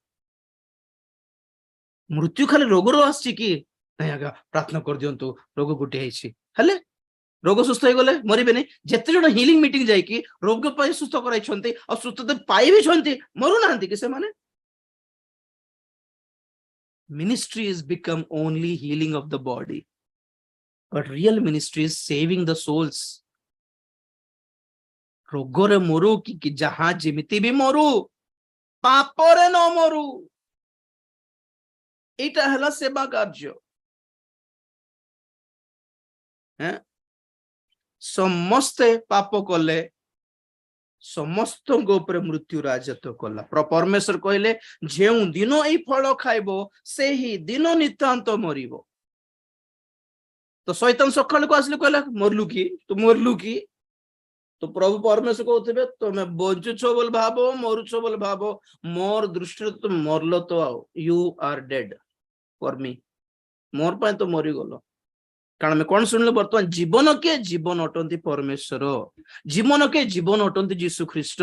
मृत्यु खाली रोग रो आसी कि नहीं आगा प्रार्थना कर दियंतु रोग गुटे हेछि हले रोग सुस्थ हो गले मरिबे नहीं जेते जण हीलिंग मीटिंग जाई कि रोग पाई सुस्थ कराई छंती और सुस्थता पाई भी छंती मरु नांती कि से माने ministry is become only healing of the body but real ministry is saving the souls रोगरे मरु कि जहां जेमिति भी मरु पापरे न मरु एटा हला सेवा कार्य समस्ते पाप कले समस्त ऊपर मृत्यु राजत्व कला परमेश्वर कहले जेउ दिन एई फल खाइबो सेही दिन नितांत मरिबो तो शैतान सकाळ को आसले कहला मरलु की तू मरलु की तो प्रभु परमेश्वर कहते तुम बंचुछ बोल भाव मरुछ बोल भाव मोर दृष्टि तुम मरल तो you are dead for me मोर पाए तो मरीगल कारण मैं कौन शुणिल बर्तमान जीवन के जीवन अटंती परमेश्वर जीवन के जीवन अटंती जीशु ख्रीष्ट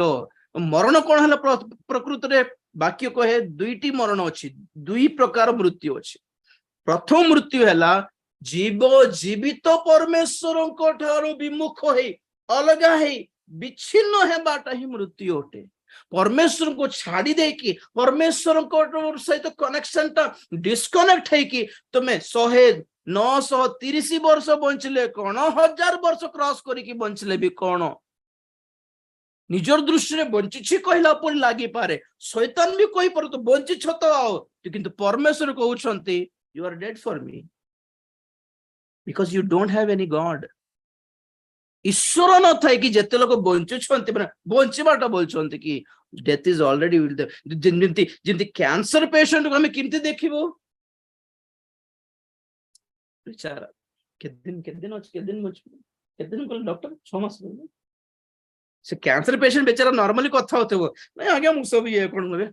मरण कौन है प्रकृत रे वाक्य कहे दुईटी मरण अच्छी दुई प्रकार मृत्यु अच्छी प्रथम मृत्यु है जीव जीवित परमेश्वर ठारू विमुख है अलग है विच्छिन्न है बाटा ही मृत्यु अटे परमेश्वर को छाड़ी दे कि परमेश्वर सहित कनेक्शन टा डिस्कनेक्ट है कि तुम्हें 930 वर्ष बंचले कौन 1000 वर्ष क्रॉस करिकी बंचले भी कौन निजर दृष्टि बंची कहला पर लगी पारे शैतान भी कही पर तो बंची तो आओ किंतु परमेश्वर कहते you are dead for me because you don't have any God ईश्वर न था कि जिते लोग बंचुंट बंचवाटा बोलते कि डेथ इज ऑलरेडी जमी कैंसर पेशेंट को हमें किमती देखिबो बेचारा केदिन को डॉक्टर 6 मास से कैंसर पेशेंट बेचारा नॉर्मली कथा होते नहीं आगे मु सब ये कोन होबे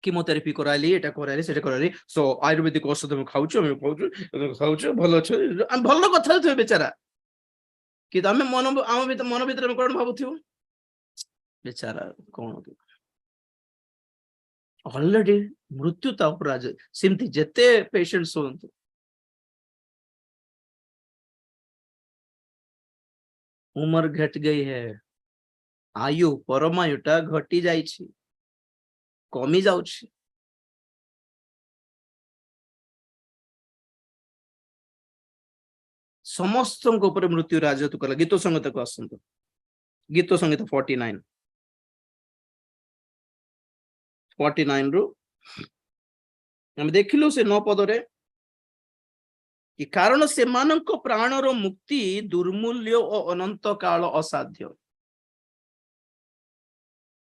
कीमोथेरेपी कराली एटा कराली सेटा कराली सो आयुर्वेदिक औषध हम खाउछु भलो छ भलो कथा होते बेचारा कि आम मन भीतर कौन भावुथिबो बेचारा कौन ऑलरेडी मृत्यु सेमती जेते पेशेंट्स होंतु उम्र घट गई है आयु परमायुटा घटी जाइछि कमी जाउछि समस्त मृत्यु राजत्व कला गीत संगीत को आसतु गीत संगीत 49 रु हम देखिलु से 9 पदरे कि कारण से मानक प्राणर मुक्ति दुर्मूल्य और अनंत काल असाध्य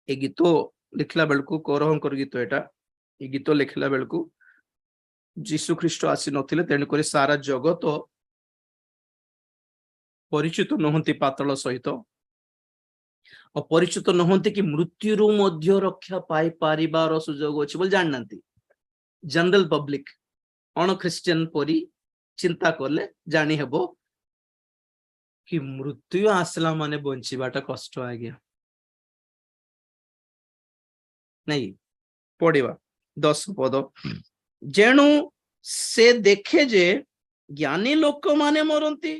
ए गीत लिखला बेलकू कौरवंकर गीत एटा ए गीत लिखला बेलकू जीशु ख्रीष्ट आसी नथिले तेणुक सारा जगत परिचित नहंती पातल सहित अपरिचित नहंती कि मृत्यु मध्य रक्षा पाई पारिबार सुजोग अछि बोल जाननांती जनरल पब्लिक अण क्रिश्चियन परी चिंता करले जानी हेबो कि मृत्यु आसला माने बंचीबाटा कष्ट आ गया नहीं पढ़िबा 10 पद जेणु से देखे जे ज्ञानी लोक माने मरंती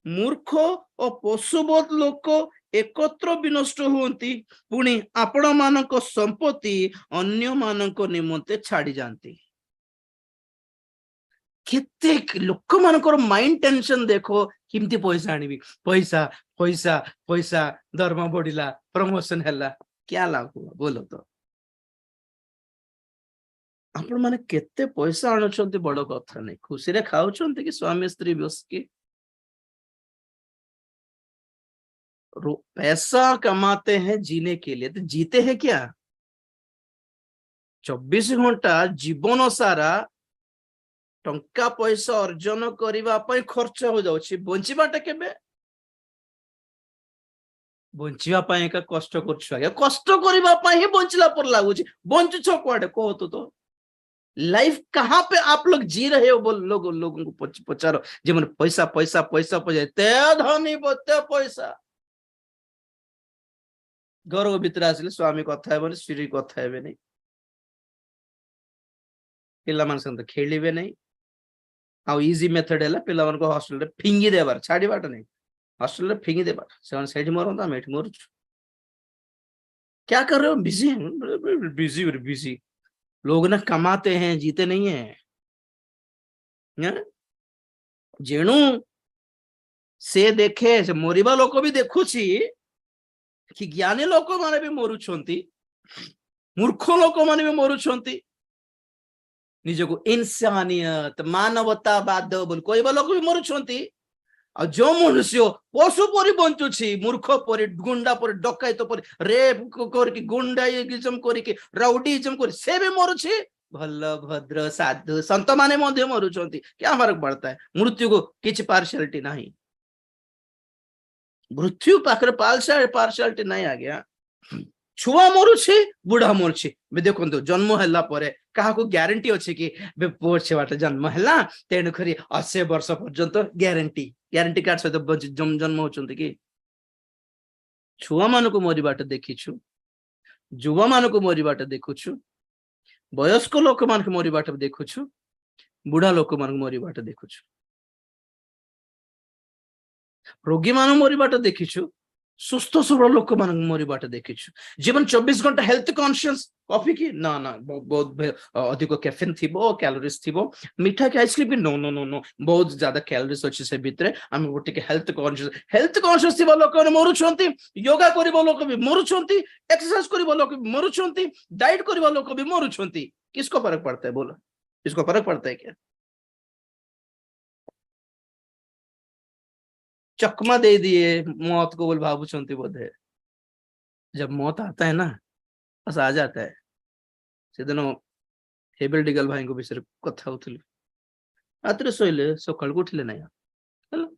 मूर्ख और पशुबोध लोक एकत्र विनष्ट हुंती पुणी आपण मानक संपत्ति अन्य मानक निमंते छाड़ी जाती केते लोक मानकर माइंड टेंशन देखो किमती पैसा आनिबी पैसा पैसा पैसा दरमा बढ़िला प्रमोशन हैला क्या लाभ हुआ बोलो तो आपण माने केते पैसा आनुछंती बड़ कथा नहीं खुशी रे खाउछंती कि स्वामी स्त्री बस के पैसा कमाते हैं जीने के लिए तो जीते हैं क्या 24 घंटा जीवन सारा टंका पैसा अर्जन करिबा पई खर्च हो जाउछि बंचिबाटा केबे बंचिबा पई का कष्ट करछु आगे कष्ट करिबा पई ही बंचला पर लागुछि बंचुछ कोडे को तो लाइफ कहाँ पे आप लोग जी रहे हो बोल लोगों को पचारो जेमन पैसा पैसा पैसा पैसा ते धनी बते पैसा घर भीतर आसिले स्वामी कथा हेबनी स्त्री कथा हेबे नहीं पिला मान संग खेलिबे नहीं आ इजी मेथड है पिला मान को हॉस्टल रे फिंगी देबार छाड़ी बाट नहीं हॉस्टल रे फिंगी देबार सेवन सेठ मरंदा मेठ मरछु क्या कर रहे हो बिजी बिजी बिजी लोग ना कमाते हैं जीते नहीं है जेणु से देखे से मरिबा लोक भी देखुछि कि ज्ञानी लोक माने भी मरुछंती मूर्ख लोक माने भी मरुछंती निजको इंसानियत मानवतावाद बोल कहबा लोक भी मरुछंती आ जो मनुष्य पशु परि बंचुछि मूर्ख परि गुंडा परि डकैत परि रेप करके गुंडाइजम करके राउडीजम कर से भी मरुछि ଭଲ ଭଦ୍ର ସାଧୁ ସନ୍ଥ ମାନେ ମଧ୍ୟ ମରୁଛନ୍ତି, क्या फर्क पड़ता है? मृत्यु को କିଛି ପାର୍ସିଆଲିଟି ନାହିଁ, ମୃତ୍ୟୁ ପାଖରେ ପାର୍ସିଆଲିଟି ନାହିଁ ଆଜ୍ଞା। ଛୁଆ ମରୁଛି, ବୁଢା ମରୁଛି। ଦେଖନ୍ତୁ ଜନ୍ମ ହେଲା ପରେ କାହାକୁ ଗ୍ୟାରେଣ୍ଟି ଅଛି କି ପୁଅ ଛୁଆଟେ ଜନ୍ମ ହେଲା ତେଣୁ କରି 80 ବର୍ଷ ପର୍ଯ୍ୟନ୍ତ ଗ୍ୟାରେଣ୍ଟି କାର୍ଡ ସହିତ ଜନ୍ମ ହଉଛନ୍ତି କି? ଛୁଆ ମାନଙ୍କୁ ମରିବାଟା ଦେଖିଛୁ, ଯୁବ ମାନଙ୍କୁ ମରିବାଟା ଦେଖୁଛୁ, ବୟସ୍କ ଲୋକମାନଙ୍କୁ ମରିବାଟା ଦେଖୁଛୁ, ବୁଢା ଲୋକମାନଙ୍କୁ ମରିବାଟା ଦେଖୁଛୁ, ରୋଗୀ ମାନଙ୍କୁ ମରିବାଟା ଦେଖିଛୁ, ସୁସ୍ଥ ସବଳ ଲୋକମାନଙ୍କୁ ମରିବାଟା ଦେଖିଛୁ। जीवन 24 घंटा हेल्थ कॉन्शियस कॉफी की ना ना बहुत अधिक कैफेन थिबो, कैलोरीज थिबो, मीठा के आइसक्रीम भी नो नो नो नो बहुत ज्यादा कैलोरीज अछि से भितरे। हम गोटे के हेल्थ कॉन्शियस थिबो लोक ने मरुछंती, योगा करिबो लोक भी मरुछंती, एक्सरसाइज करिबो लोक भी मरुछंती, डाइट करिबो लोक भी मरुछंती। किसको फर्क पड़ता है बोलो? किसको फर्क पड़ता है क्या? चकमा दे दिए मौत को बोल भावुछंती बोधे। जब मौत आता है ना बस आ जाता है। सेदिन हेबेल डिगल भाई को विषय कथा होउथिलु, रात्रि शोइले सकाळ को उठिले नाही ହେଲା।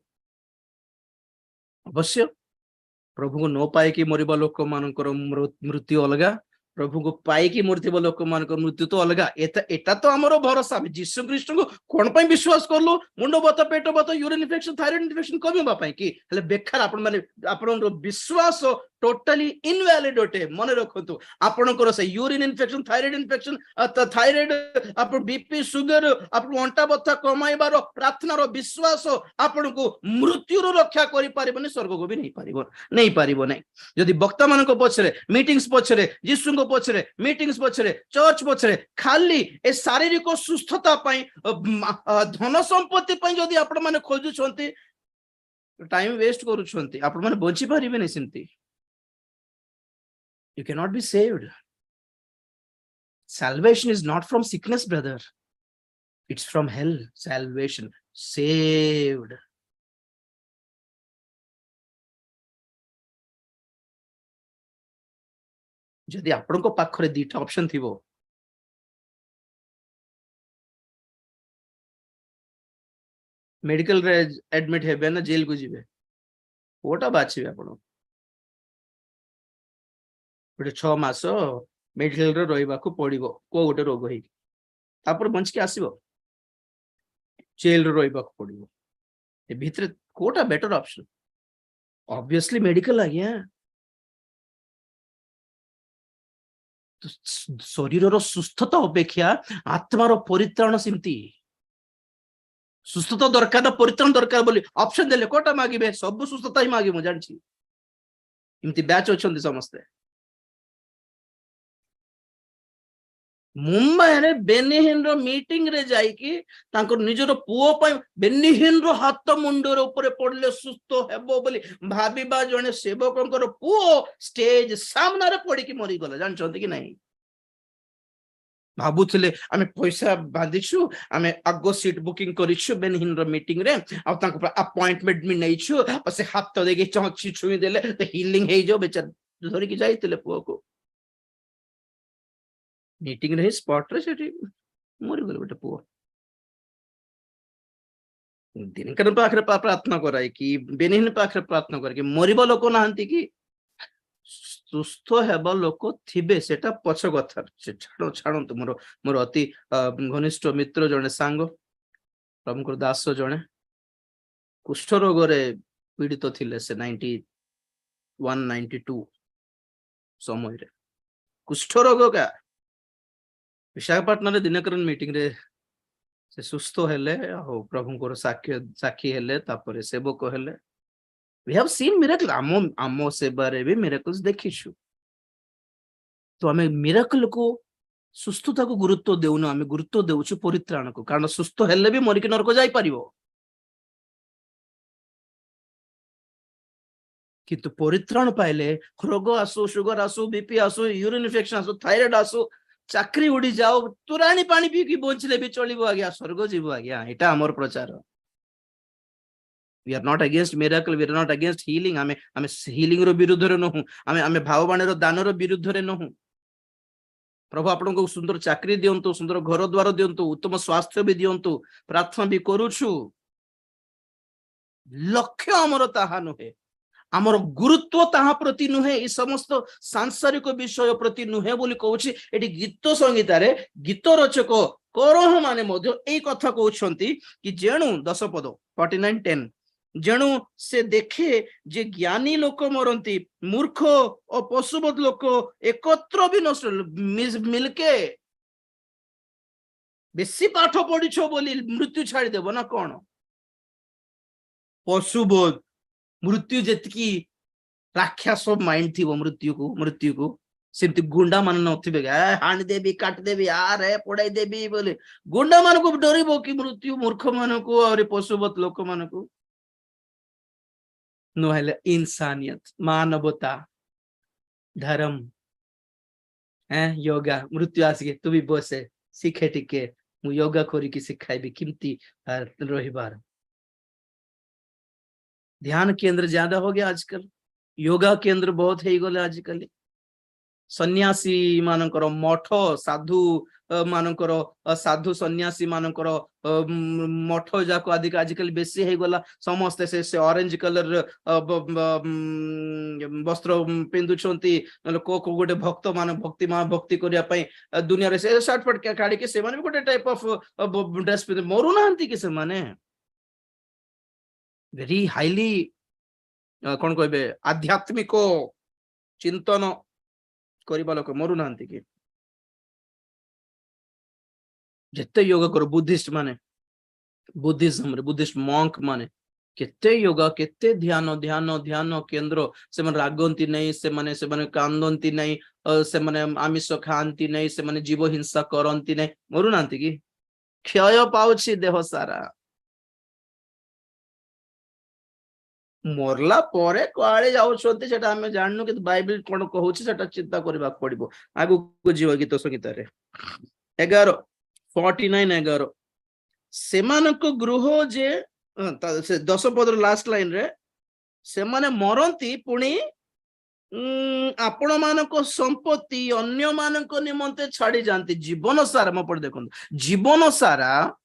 अवश्य प्रभु को न पाए कि मरिबा लोक मानकर मृत्यु अलगा, प्रभु को पाई कि मरथिबा लोक मानकर मृत्यु तो अलगा। एटा तो हमरो भरोसा। जीसु ख्रीष्ट को कोन पई विश्वास करलो? मुंडो बत, पेट बत, यूरिन इन्फेक्शन, थायराइड इन्फेक्शन कमिबा पई कि हेले बेकार आपण माने आपणरो विश्वास टोटली इनवैलिड होटे। मन रखंतु आपणकर से urine infection, thyroid infection, thyroid आपण बीपी शुगर आपण अंटा बथा कमाइबार प्रार्थनार विश्वास आपण को मृत्यु रक्षा करि पारिबनी, स्वर्ग को भी नहीं पारिबो नहीं। यदि वक्ता मानक पछरे, मीटिंग्स पछरे, यीशु को पछरे, मीटिंग्स पछरे, चर्च पछरे खाली ए शारीरिक सुस्थता पई धन संपत्ति पई यदि आपण माने खोजुछंती, टाइम वेस्ट करूछंती, आपण माने बंची पारिबे नै सिंती। You cannot be saved. Salvation is not from sickness, brother. It's from hell. Salvation. Saved. जदि आपण को पाखरे दीटा ऑप्शन थिबो, मेडिकल रे एडमिट हेबे ना जेल को जिवे, कोटा बाछिबे आपण? गोटे 6 मास मेडिकल रे रहिबा को पड़िबो को गोटे रोग होई, तापर बंच के आसीबो, जेल रे रहिबा को पड़िबो। ए भितरे कोटा बेटर ऑप्शन? ऑब्वियसली मेडिकल आ गया। तो शरीर सुस्थता अपेक्षा आत्मार परित्राण सिमती। सुस्थता दरकार, परित्राण दरकार बोली ऑप्शन देले कोटा मागिबे? सब सुस्थता ही मागी, मु जानछि। इमती बैच अछंती समस्ते। मुंबई रे बेनिहिन रो मीटिंग रे जाई कि तांको निजरो पुओ पय बेनिहिन रो हाथ मुंडर ऊपर पड़ले सुस्थ हेबो बोली भाबीबा जने सेवकंकर पुओ स्टेज सामना रे पड़ी कि मरी गला, जानछंती कि नहीं? भाबुथिले आमे पैसा बांधिछु, आमे आगो सीट बुकिंग करिछु बेनिहिन रो मीटिंग रे, आ तांको अपॉइंटमेंट में नैछु, आ से हाथ देके चौची छुई देले तो हीलिंग हे जो बेचार धरि कि जाईतिले पुओ को मीटिंग रे स्पॉट रे सेठी मरि गले बेटा पुओ। दिनकर पाखरे प्रार्थना कराई कि बेनिहिन पाखरे प्रार्थना कर कि मरिबा लोक नाहंती कि सुस्थ हेबा लोक थिबे, सेटा पछ कथा। छाड़ो मोर मोर अति घनिष्ठ मित्र जने सांग प्रभुकर दास जने कुष्ठ रोग रे पीड़ित थिले से 91-92 समय रे कुष्ठ रोग का विशाखापट्टनम रे दिनकरन मीटिंग रे से सुस्थ हेले, प्रभुकर साक्षी हेले, तापर सेवक हेले। We have seen miracle. आमो सेबारे भी miracles देखिछु। तो हमें मिराकल को, सुस्थता को गुरुत्व देउनु, हमें गुरुत्व देउछु परित्राण को, कारण सुस्थ हेले भी मरिक नरक जाई परिबो। किंतु परित्राण पाइले रोग आसु, शुगर आसु, बीपी आसु, यूरिन इन्फेक्शन आसु, थायराइड आसु, चाकरी उड़ी जाओ, तुरानी पानी पी की बंचले भी चलिबो आज्ञा, स्वर्ग जीवो आज्ञा। एटा हमर प्रचार। We are not against miracle, we are not against healing. आमे healing रो विरुद्ध रे नहु, आमे भावबाणी रो दान रो विरुद्ध रे नहु। प्रभु आपनको सुंदर चाकरी दियंतु, सुंदर घर द्वार दियंतु, उत्तम स्वास्थ्य भी दियंतु, प्रार्थना भी करूछु। लक्ष्य आमर ताहा नुहे, आमर गुरुत्व ताहा प्रति नुहे, ई समस्त सांसारिक विषय प्रति नुहे बोली कहूछि। एटी गीत संगीता रे गीत रचक करह माने मध्य एई कथा कहउछंती कि जेणु 10 पद 49:10 जेणु से देखे जे ज्ञानी लोक मरंती, मूर्ख और पशुबद लोक एकत्र भी नष्ट मिलके बेसी पाठ पढ़िछो बोली मृत्यु छाड़ी देबो ना कोन? पशुबोध मृत्यु जेतकी राक्षस माइंड थी वो मृत्यु को सेमती गुंडा मान नथिबे हाणी देबी काट देबी आरे पड़ाई देबी बोले गुंडा मान को डरिबो कि मृत्यु मूर्ख मान को और पशुबत लोक मान को? नहले इंसानियत, मानवता, धर्म, योगा। मृत्यु आसिके तू भी बसे शिखे टिके मु योगा करी कि सिखाइबी किमती रहिबार। ध्यान केंद्र ज्यादा हो गया आजकल, योगा केंद्र बहुत है गले आजकल। सन्यासी मानकर मठ, साधु मानकर साधु सन्यासी मानकर मठ जाको आदि आजकल बेसी है गला। समस्ते से ऑरेंज कलर वस्त्र पिंधुछंती, को गोटे भक्त मान भक्ति करिया पई दुनिया रे से शर्ट फट काढी के से माने गोटे टाइप ऑफ ड्रेस पिंध मरु नांती कि से माने वेरी हाईली कौन कहबे आध्यात्मिक चिंतन करिबा लोक मरु नांती कि? जेते योगा करो बुद्धिस्ट माने, बुद्धिज्म रे बुद्धिस्ट मॉन्क माने केते योगा केते ध्यान ध्यान ध्यान केंद्र से मन रागंती नहीं, से माने कांदंती नहीं, से माने आमिष खांती नहीं, से माने जीव हिंसा करंती नहीं, मरु नांती कि? क्षय पाउछि देह सारा। मरला परे कुआड़े जाउछंती सेटा हमें जाननु कि बाइबल कोन कहउछि सेटा चिंता करबा पड़िबो। आगु को जीव गीत संगीत रे 11:49 सेमानक गृह जे से 10 पदर लास्ट लाइन रे से माने मरंती पुणी आपण मानक संपत्ति अन्य मानक निमंते छाड़ी जानती जीवन सारा। म पढ़ देखो जीवन सारा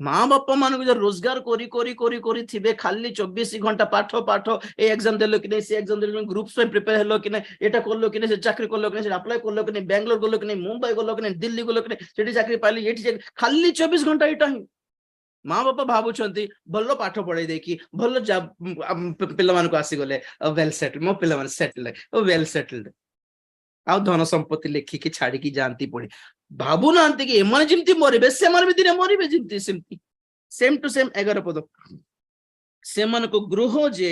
माँ बापा मान को रोजगार करी करी करी करी थिबे खाली 24 घंटा पाठ पाठ ए एग्जाम देलो कि नहीं, से एग्जाम देलो ग्रुप्स में प्रिपेयर हेलो कि नहीं, एटा करलो कि नहीं, से चाकरी करलो कि नहीं, से अप्लाई करलो कि नहीं, बेंगलोर गलो कि नहीं, मुंबई गलो कि नहीं, दिल्ली गलो कि नहीं, सेठी चाकरी पाइली एठी खाली 24 घंटा एटा ही माँ बापा भावुछंती भलो पाठ पढ़ाई देकी भलो पिला मान को आसी गले वेल सेटल मो पिला मान सेटल वेल सेटल्ड आ धन संपत्ति लेखिकी छाड़ी जानती पड़ी भावु नांती कि एमाने जिमती मरिबे सेमाने भी दिने मरिबे जिमती सेमती सेम टू सेम 11 पद सेमानको गृह जे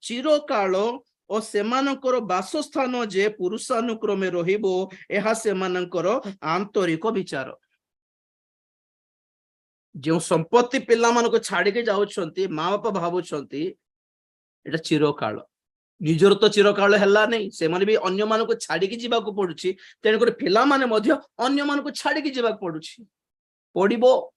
चिरकाल और सेमानकर बासस्थान जे पुरुषानुक्रमे रहिबो एहा सेमानकर आंतरिक विचार। जो संपत्ति पिला मानको छाड़ी के जाउछंती माँ बापा भावुछंती एटा चिरकाल, निजर तो चिरकाल हैला नहीं, से माने भी अन्य मानको छाड़ी के जीवा को पडुछि, तेन कर पिला माने मध्य अन्य मानको छाड़ी के जीवा को पडुछि पडिबो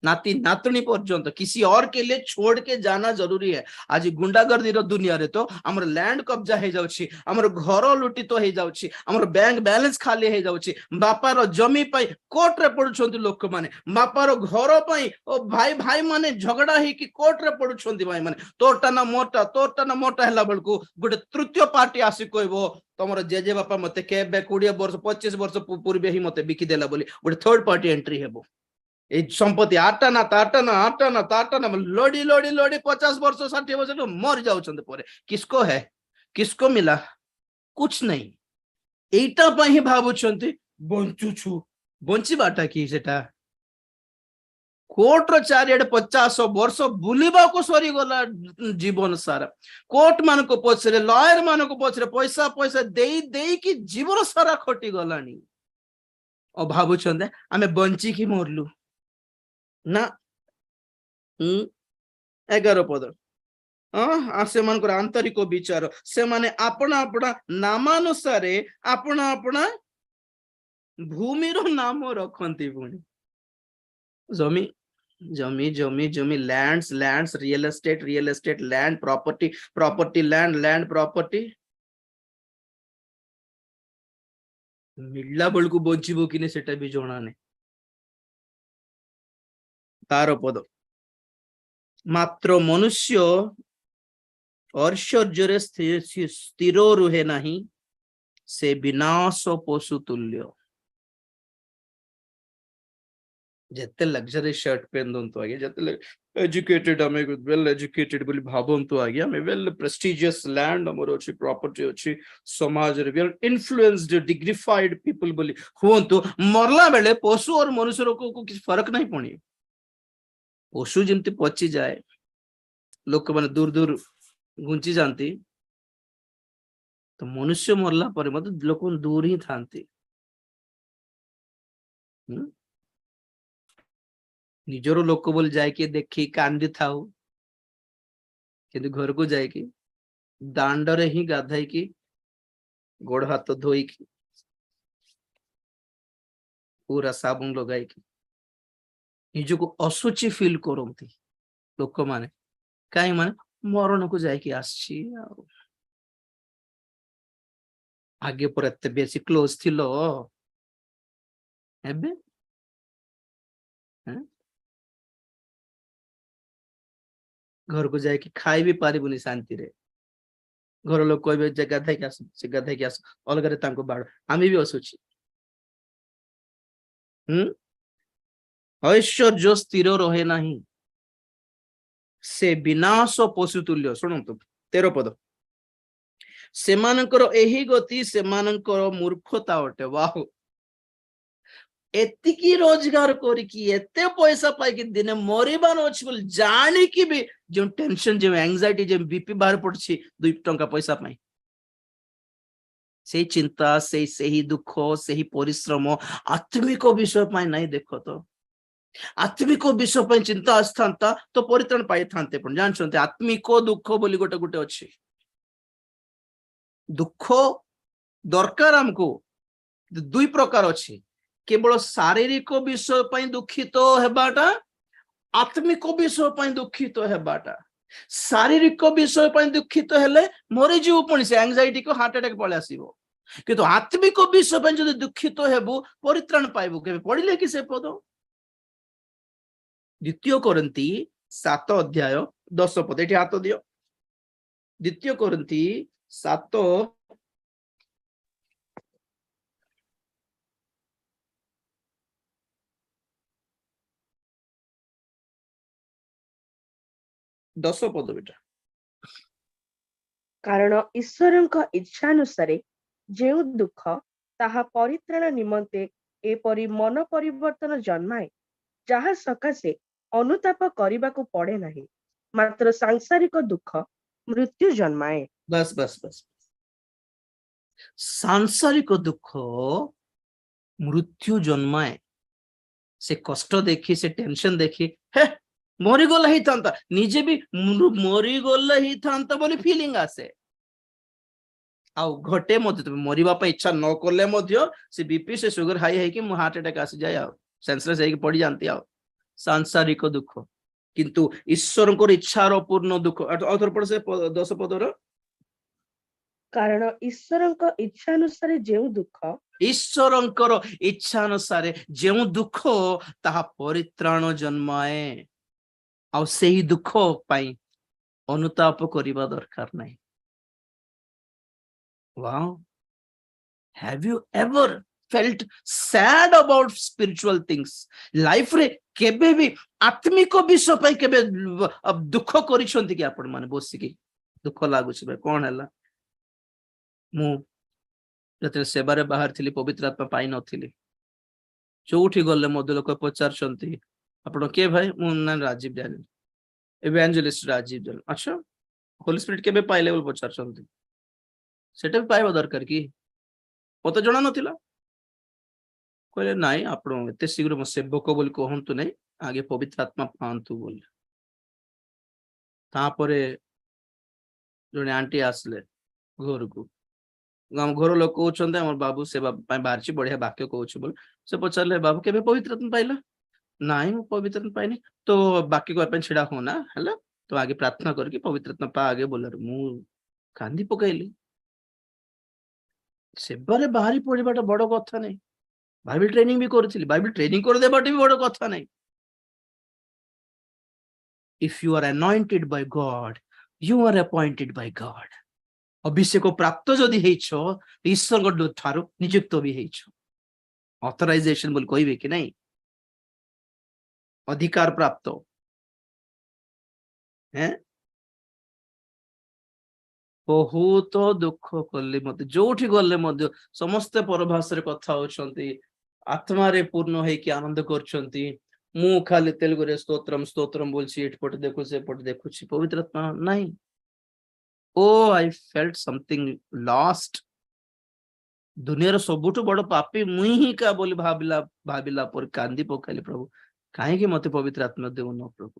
नाती नातुणी पर्यंत किसी और के लिए छोड़ के जाना जरूरी है। आज गुंडागर्दी रो दुनिया रे तो हमर लैंड कब्जा हे जाउछि, हमर घर लुटित तो हे जाउछि, हमर बैंक बैलेंस खाली हे जाउछि, बापार जमी पाई कोर्ट रे पडुछंती लोक माने, बापार घर पाई ओ भाई भाई माने झगड़ा हे कि कोर्ट रे पडुछंती भाई माने तोरटा ना मोटा हैला बळकू गोटे तृतीय पार्टी आसी कहबो तमर जेजे बापा मते केबे 20 वर्ष 25 वर्ष पूर्व ही मते बिकी देला बोली गोटे थर्ड पार्टी एंट्री हेबो। संपत्ति आटाना लड़ी लड़ी लड़ी 50 वर्ष 60 वर्ष मर जाऊँ किसको है, किसको मिला? कुछ नहीं। एटा ही भावुंट बंचुछु बंचीबाटा कि सेटा कोर्ट चारिड़े 50 वर्ष बुलवा को सरीगला जीवन सारा कोर्ट मान को पछरे लॉयर मान को पछरे पैसा पैसा दे कि जीवन सारा खटी गलानी और भावुंट आमे बंची कि मरलु ना। 11 पद से आंतरिक विचार से माने अपना अपना नामानुसारे अपना अपना भूमि रो नाम रखती पुणी जमी जमी जमी जमी lands lands real estate land property land property मिलला बेलू बचब कि सेटा भी जना नहीं। तार पद मात्र मनुष्य ऐश्वर्य स्थिर रुहे नहीं, से विनाश पशु तुल्य। जिते लग्जरी शर्ट पहनतु आगे, जिते एजुकेटेड आम वेल एजुकेटेड बोली भावतु आगे, आम वेल प्रेस्टिजियस लैंड आमर अच्छी प्रॉपर्टी अच्छी समाज रे वेल इन्फ्लुएंस्ड डिग्निफाइड पीपल बोली हुंतु, मरला बेले पशु और मनुष्य को किसी फर्क नहीं पड़ी। पशु जमती पची जाए, लोक मैंने दूर दूर घुंची जाती, तो मनुष्य मरला पर मतलब लोक दूर ही थांती। निजर लोक बोल जाए देखी कांदी थाऊ, किंतु घर को जाए दांडरे ही गाधई की गोड़ हाथ धोई की पूरा साबुन लगाई की निज को असुचि फील करती लोक माने, कहीं माने मरण को जाए आसची आगे पर एते बेसी क्लोज थिलो एबे घर को जाए खाई भी पारिबुनी शांति रे। घर लोग कहबे जे गाधई के आस, से गाधई के आस, अलगरे तांको बाड़ आमी भी असुची। ऐश्वर्य स्थिर रहे नहीं, से विनाश पशु तुल्य। शुणु 13 पद, सेमानकर एही गति सेमानकर मूर्खता अटे। वाह, एतिकी रोजगार करिकी एते पैसा पाइकी दिने मरिबान अछि बोल जानिकी भी जो टेंशन जो एंजाइटी जो बीपी बाहर पड़छि 2 टंका पैसा पाई, से चिंता से ही दुख से ही परिश्रम आत्मिक विषय पाई नहीं। देखो तो आत्मिक विषय पाई चिंता आस्थांता तो परित्राण पाई थांते, पण जानछन्ते आत्मिक दुख बोली गोटे गोटे अछि। दुख दरकार हमको 2 प्रकार अछि, केवल शारीरिक विषय पाई दुखित हेबाटा, आत्मिक विषय पाई दुखित हेबाटा। शारीरिक विषय पाई दुखित हेले मरि जीव, पुणी से एंजाइटी को हार्ट अटैक पळे आसीबो। किंतु आत्मिक विषय पाई जदि दुखित हेबु परित्राण पाइबु केबे? पढिले कि से पद द्वितीय कोरिन्थी 7 अध्याय 10 पद, एठी हाथ दियो। द्वितीय कोरिन्थी 7 10 पद बेटा। कारण ईश्वरଙ୍କ इच्छानुसारे जेउ दुख ताहा परित्राण निमंते एपरि मन परिवर्तन जन्माए, जहा सकाशे अनुताप करिबाकू पड़े नाही, मात्र सांसारिक दुख मृत्यु जन्माए। बस बस बस, सांसारिक दुख मृत्यु जन्माए। से कष्ट देखी से टेंशन देखी हे मरीगला ही था, निजे भी मरीगला ही था बोली फीलिंग आसे। आउ घटे मत मरिबा पे इच्छा न करले मध्य से बीपी से सुगर हाई है कि हार्ट अटैक आसी जाए, आ सेंसलेस है कि पड़ी जानती आ सांसारिक दुख। किंतु ईश्वर को इच्छार पूर्ण दुख। और पढ़ से 10 पदर, कारण ईश्वरଙ୍କ इच्छा अनुसारे जेउ दुख, ईश्वरଙ୍କର इच्छा अनुसार जो दुख ताहा परित्राण जन्माए, आ सेही दुख पाई अनुताप करिबा दरकार नहीं। Wow, have you ever felt sad about spiritual things? Life रे केबे भी आत्मिक विषय पाई केबे दुख करिसंती कि आपण माने बसिकी दुख लागुछि भाई कोन हला? मु जते सेबारे बाहर थिली पवित्र आत्मा पाई नथिली, चौठी गले मध्य लोक पचारछंती आपण के भाई? मु ना राजीव जानी, इवेंजलिस्ट राजीव जानी। अच्छा, होली स्पिरिट केबे पाइले बोल पचारछंती? सेटा भी पाइबा दरकार कि मत जना नथिला? कहले नाई आपण एते शीघ्र मो सेवक बोली कहंतु नहीं, आगे पवित्र आत्मा पांतु बोली। तापरे जने आंटी आसले घर को, हम घर लोक कहउछन्ते हमर बाबू सेवा पय बाहरची बढ़िया वाक्य कहउछ बोल। से पचारले बाबू केबे पवित्र आत्मा पाइला? नाई मो पवित्र आत्मा पाइनी। तो बाकी को छेड़ा होना हला, तो आगे प्रार्थना करके पवित्र आत्मा पा आगे बोलर। मु कांदी पकाइली। ସେବାରେ ବାହାରି ପଡିବାଟା ବଡ କଥା ନାହିଁ। ବାଇବେଲ ଟ୍ରେନିଂ ବି କରିଥିଲି, ବାଇବେଲ ଟ୍ରେନିଂ କରିଦେବାଟା ବି ବଡ କଥା ନାହିଁ। If you are anointed by God, you are appointed by God. ଅଭିଷେକ ପ୍ରାପ୍ତ ଯଦି ହେଇଛ, ଈଶ୍ୱରଙ୍କ ଠାରୁ ନିଯୁକ୍ତ ବି ହେଇଛ। ଅଥରାଇଜେସନ ବୋଲି କହିବେ କି ନାହିଁ, ଅଧିକାର ପ୍ରାପ୍ତ। ବହୁତ ଦୁଃଖ କଲେ ମତେ, ଯୋଉଠି ଗଲେ ମଧ୍ୟ ସମସ୍ତେ ପରଭାଷାରେ କଥା ହଉଛନ୍ତି, ଆତ୍ମାରେ ପୂର୍ଣ୍ଣ ହେଇକି ଆନନ୍ଦ କରୁଛନ୍ତି। ମୁଁ ଖାଲି ତେଲୁଗୁରେ ସ୍ତୋତ୍ରମ ସ୍ତୋତ୍ରମ ବୋଲଛି, ଏପଟେ ଦେଖୁଛି ଏପଟେ ଦେଖୁଛି, ପବିତ୍ର ଆତ୍ମା ନାହିଁ। ଓ ଆଇ ଫେଲ୍ଟ ସମଥିଙ୍ଗ ଲଷ୍ଟ। ଦୁନିଆର ସବୁଠୁ ବଡ ପାପୀ ମୁଇଁ ହିଁ କା ବୋଲି ଭାବିଲା ପରେ କାନ୍ଦି ପକାଇଲି, ପ୍ରଭୁ କାହିଁକି ମତେ ପବିତ୍ର ଆତ୍ମା ଦେଉନ ପ୍ରଭୁ,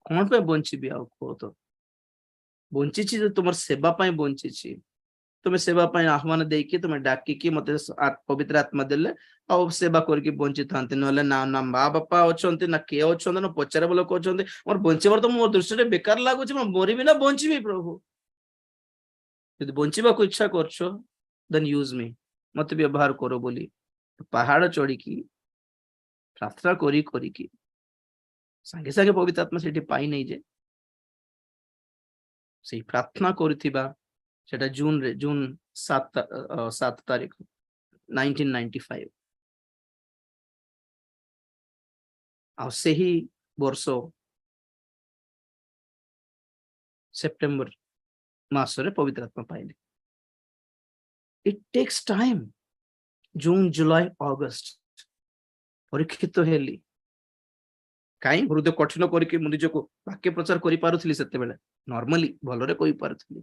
କଣ ପାଇଁ ବଞ୍ଚିବି ଆଉ କୁହ ତ। ବଞ୍ଚିଛି ଯେ ତୁମର ସେବା ପାଇଁ ବଞ୍ଚିଛି। ତୁମେ ସେବା ପାଇଁ ଆହ୍ୱାନ ଦେଇକି ତୁମେ ଡାକିକି ମତେ ପବିତ୍ର ଆତ୍ମା ଦେଲେ ଆଉ ସେବା କରିକି ବଞ୍ଚିଥାନ୍ତି, ନହେଲେ ନା ନା ମା ବାପା ଅଛନ୍ତି ନା କିଏ ଅଛନ୍ତି ନା ପଚାରିବା ଲୋକ ଅଛନ୍ତି, ମୋର ବଞ୍ଚିବାର ତ ମୋ ଦୃଷ୍ଟିରେ ବେକାର ଲାଗୁଛି, ମୁଁ ମରିବି ନା ବଞ୍ଚିବି ପ୍ରଭୁ। ଯଦି ବଞ୍ଚିବାକୁ ଇଚ୍ଛା କରୁଛ ଦେନ୍ ୟୁଜ ମି, ମତେ ବ୍ୟବହାର କର ବୋଲି ପାହାଡ ଚଢିକି ପ୍ରାର୍ଥନା କରିକି ସାଙ୍ଗେ ସାଙ୍ଗେ ପବିତ୍ର ଆତ୍ମା ସେଠି ପାଇନେଇ ଯେ, ସେଇ ପ୍ରାର୍ଥନା କରିଥିବା ସେଟା ଜୁନ 7 ତାରିଖ 1995। ଆଉ ସେହି ବର୍ଷ ସେପ୍ଟେମ୍ବର ମାସରେ ପବିତ୍ର ଆତ୍ମା ପାଇଲି। It takes time. ଜୁନ ଜୁଲାଇ ଅଗଷ୍ଟ ପରୀକ୍ଷିତ ହେଲି। କାହିଁ ହୃଦୟ କଠିନ କରିକି ମୁଁ ନିଜକୁ ବାକ୍ୟ ପ୍ରଚାର କରିପାରୁଥିଲି, ସେତେବେଳେ ନର୍ମାଲି ଭଲରେ କହିପାରୁଥିଲି।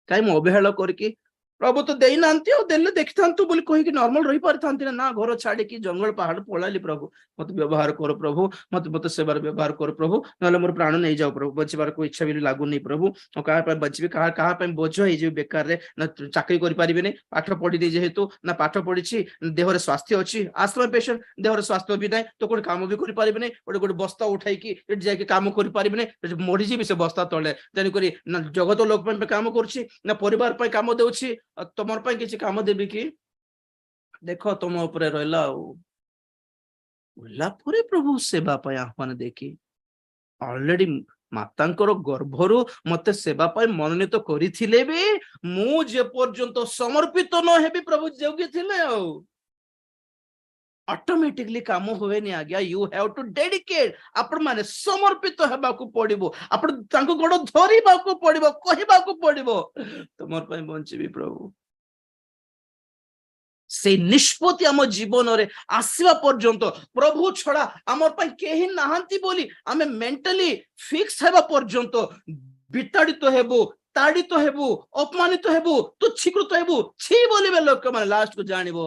କାହିଁ ମୁଁ ଅବହେଳା କରିକି ପ୍ରଭୁ ତ ଦେଇନାହାନ୍ତି ଆଉ ଦେଲେ ଦେଖିଥାନ୍ତୁ ବୋଲି କହିକି ନର୍ମାଲ ରହିପାରିଥାନ୍ତି ନା? ଘର ଛାଡିକି ଜଙ୍ଗଲ ପାହାଡ ପଳାଇଲି, ପ୍ରଭୁ ମତେ ବ୍ୟବହାର କର ପ୍ରଭୁ, ମତେ ସେବାର ବ୍ୟବହାର କର ପ୍ରଭୁ, ନହେଲେ ମୋର ପ୍ରାଣ ନେଇଯାଉ ପ୍ରଭୁ, ବଞ୍ଚିବାକୁ ଇଚ୍ଛା ବି ଲାଗୁନି ପ୍ରଭୁ। ଆଉ କାହା ପାଇଁ ବଞ୍ଚିବି, କାହା ପାଇଁ ବୋଝ ହେଇଯିବି ବେକାରରେ, ନା ଚାକିରି କରିପାରିବିନି, ପାଠ ପଢିଦି ଯେହେତୁ ନା ପାଠ ପଢିଛି, ଦେହରେ ସ୍ୱାସ୍ଥ୍ୟ ଅଛି, ଆସ୍ଥମା ପେସେଣ୍ଟ, ଦେହରେ ସ୍ୱାସ୍ଥ୍ୟ ବି ନାହିଁ ତ କୋଉଠି କାମ ବି କରିପାରିବିନି, ଗୋଟେ ବସ୍ତା ଉଠାଇକି ଏଠି ଯାଇକି କାମ କରିପାରିବିନି, ମରିଯିବି ସେ ବସ୍ତା ତଳେ। ତେଣୁକରି ନା ଜଗତ ଲୋକ ପାଇଁ କାମ କରୁଛି ନା ପରିବାର ପାଇଁ କାମ ଦେଉଛି, ତମର ପାଇଁ କିଛି କାମ ଦେବି କି? ଦେଖ ତମ ଉପରେ ରହିଲା। ଆଉ ଉଲ୍ଲା ପରେ ପ୍ରଭୁ ସେବା ପାଇଁ ଆହ୍ୱାନ ଦେଇକି ଅଲରେଡି ମାତାଙ୍କର ଗର୍ଭରୁ ମତେ ସେବା ପାଇଁ ମନୋନୀତ କରିଥିଲେ ବି ମୁଁ ଯେ ପର୍ଯ୍ୟନ୍ତ ସମର୍ପିତ ନ ହେବି ପ୍ରଭୁ ଜଗିଥିଲେ। ଆଉ ଅଟୋମେଟିକଲି କାମ ହୁଏନି ଆଜ୍ଞା, ୟୁ ହ୍ୟାଭ ଟୁ ଡେଡିକେଟ। ଆପଣ ମାନେ ସମର୍ପିତ ହେବାକୁ ପଡିବ, ଆପଣ ତାଙ୍କ ଗୋଡ ଧରିବାକୁ ପଡିବ, କହିବାକୁ ପଡିବ ତମର ପାଇଁ ବଞ୍ଚିବି ପ୍ରଭୁ। ସେଇ ନିଷ୍ପତ୍ତି ଆମ ଜୀବନରେ ଆସିବା ପର୍ଯ୍ୟନ୍ତ, ପ୍ରଭୁ ଛଡା ଆମର ପାଇଁ କେହି ନାହାନ୍ତି ବୋଲି ଆମେ ମେଣ୍ଟାଲି ଫିକ୍ସ ହେବା ପର୍ଯ୍ୟନ୍ତ ବିତାଡିତ ହେବୁ, ତାଡିତ ହେବୁ, ଅପମାନିତ ହେବୁ, ତୁଚ୍ଛୀକୃତ ହେବୁ, ଛି ବୋଲିବେ ଲୋକମାନେ। ଲାଷ୍ଟକୁ ଜାଣିବ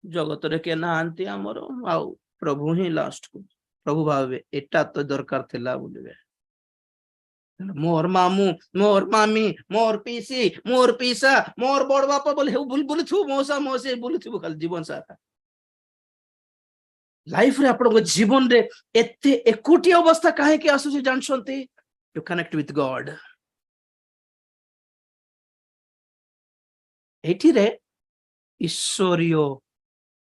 ଜଗତରେ କିଏ ନାହାନ୍ତି ଆମର, ଆଉ ପ୍ରଭୁ ହିଁ ଲାଷ୍ଟକୁ ପ୍ରଭୁ ଭାବିବେ ଏଟା ତ ଦରକାର ଥିଲା ବୋଲିବେ। मोर मामू, मोर मामी, मोर पीसी, मोर पीसा, मोर बड़ बापा बोले बुलुथु, मौसा मौसी बुलुथु खाली जीवन सारा। लाइफ रे आपन जीवन रे एते एकुटी अवस्था काहे के आसुची जानछंती? To connect with God. एठी रे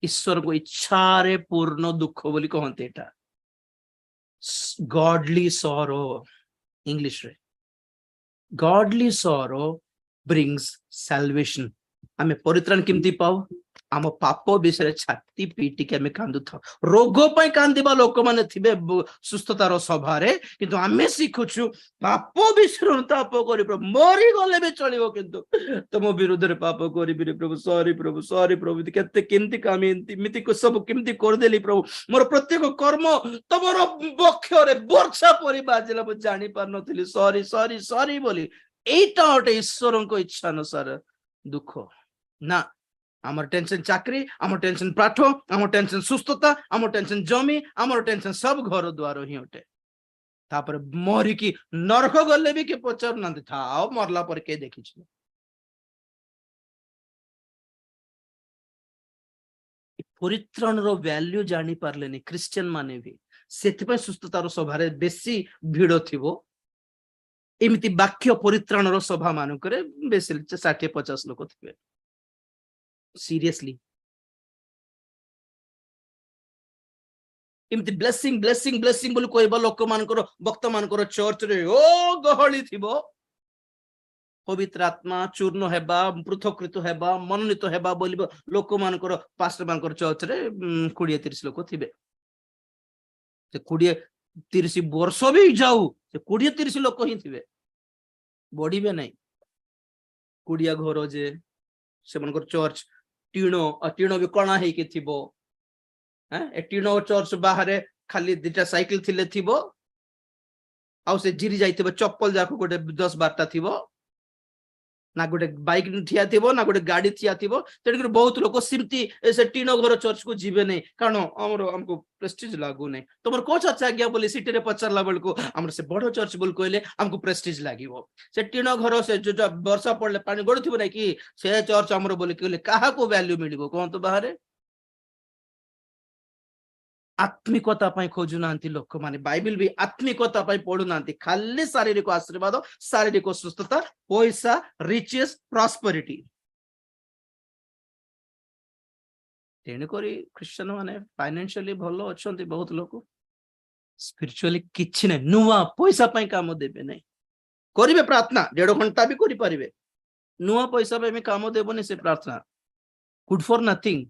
ईश्वर को इच्छा रे पूर्ण दुख बोली कहते, एटा गॉडली सॉरो इंग्लिश रे। Godly sorrow brings salvation. आमे परित्राण केमती पाओ? आम पाप विषय छाती पीटिके आमे कांदु था। रोग पाई कांदिबा लोक माने थिबे सुस्थतार सभारे, किंतु आमे शिखुछु पाप विषय ताप करि प्रभु मरि गले बे चलिबो, किंतु तुम विरुद्ध रे पाप करिबि रे प्रभु, सॉरी प्रभु केते केमती कामी मिति को सब केमती कर देली प्रभु, मोर प्रत्येक कर्म तमरो बक्ष रे वर्षा परि बाजिला, मु जानि पार नथिली, सॉरी बोली। एटा ओटे ईश्वरको इच्छा अनुसार दुख ना। आमर टेंशन चाकरी, आमर टेंशन पाठ, आमर टेंशन सुस्थता, आमर टेंशन जमी, आमर टेंशन सब घर द्वार ही ओटे। तापर मरी की नरक गले भी के पचार ना था मरला पर के देखि छ। परित्राण रो वैल्यू जानी पारलेनी क्रिश्चियन माने भी, सेति पे सुस्थतार सभारे बेसी भिड़ थिबो। एमती बाक्य परित्राणर सभा मानकरे बेसी 60-50 लोक थे सीरियसली एमती ब्लेसिंग ब्लेसिंग ब्लेसिंग बोली कहबा लोक मानकर भक्त मानकर चर्च रे ओ गहली थिबो पवित्र आत्मा चूर्ण हेबा पृथकृत हेबा मनोनीत हेबा बोली लोक मानकर पास्टर मानकर चर्च रे 20-30 लोक थिबे से 20-30 वर्ष भी जाऊ से 20-30 लोक ही थिबे बढ़िबे नहीं कुड़िया घर जे से मानकर चर्च टीण भी कणा हेके थिबो ए टीण चर्च बाहर खाली 2टा साइकिल थिले थिबो आउ से जिरी जाइथिबो चप्पल जाको गोटे 10-12टा थिबो ना गोटे बाइक ठिया थिबो ना गोटे गाड़ी ठिया थिबो तेणुकर बहुत लोक सिमती से टीण घर चर्च को जीवे नहीं कारण हमको प्रेस्टीज लागू नहीं तुम को चर्च आज्ञा बोली सिटी रे पचारला बेल को हमर से बड़ चर्च बोल कहले हमको प्रेस्टीज लागिवो से टीण घर से जो वर्षा पड़ले पानी गड़ुथिबो नै कि से चर्च हमर बोली कहले काहा को वैल्यू मिलिबो कोन तो बाहर आत्मिकता खोजु नांती लोक माने बाइबल भी आत्मिकता पढ़ु नांती खाली शारीरिक आशीर्वाद शारीरिक सुस्थता पैसा रिचेस प्रॉस्पेरिटी तेणुक क्रिश्चियन माने फाइनेंशियली भलो अच्छंती बहुत लोक स्पिरिचुअली किछि नै नुआ पैसा काम देबे नै करिवे प्रार्थना 1.5 घंटा भी करि परिवे नुआ पैसा पे काम देबोनी से प्रार्थना गुड फॉर नथिंग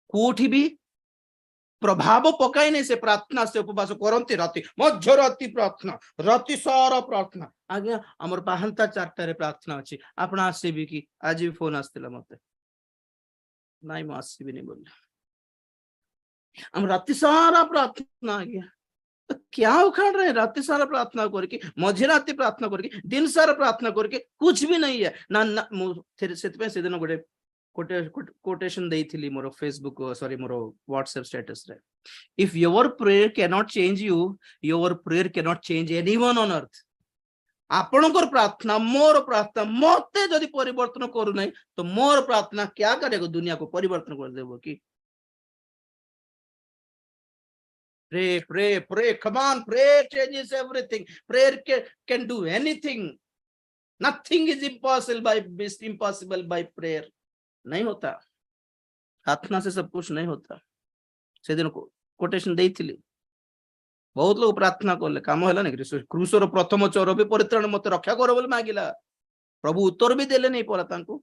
कोठी भी प्रभाव पकाई नहीं से प्रार्थना से उपवास करती राति मध्यराति प्रार्थना राति सारा प्रार्थना आज्ञा आमर पाहंता 4टा रे प्रार्थना अछि आपण आसीबी कि आज भी फोन आस्तिला मते नाइ म आसीबी नहीं बोल हम राति सारा प्रार्थना आज्ञा तो क्या उखाड़ रहे राति सारा प्रार्थना करके मझे राति प्रार्थना करके दिन सारा प्रार्थना करके कुछ भी नहीं है ना से दिन गोटे कोटेशन देइथिली मोर फेसबुक सॉरी मोर व्हाट्सएप स्टेटस रे if your prayer cannot change you your prayer cannot change anyone on earth आपणकर प्रार्थना मोर प्रार्थना मते जदि परिवर्तन करू नहीं तो मोर प्रार्थना क्या करेगा दुनिया को परिवर्तन कर देबो कि pray pray pray come on prayer changes everything prayer can do anything nothing is impossible by prayer नहीं होता प्रार्थना से सब कुछ नहीं होता से दिन कोटेशन देइथिली बहुत लोग प्रार्थना करले काम होला नहीं क्रूसर प्रथम चोर भी परित्राण मत रक्षा करो बोले मागिला प्रभु उत्तर भी देले नहीं पड़ा तांको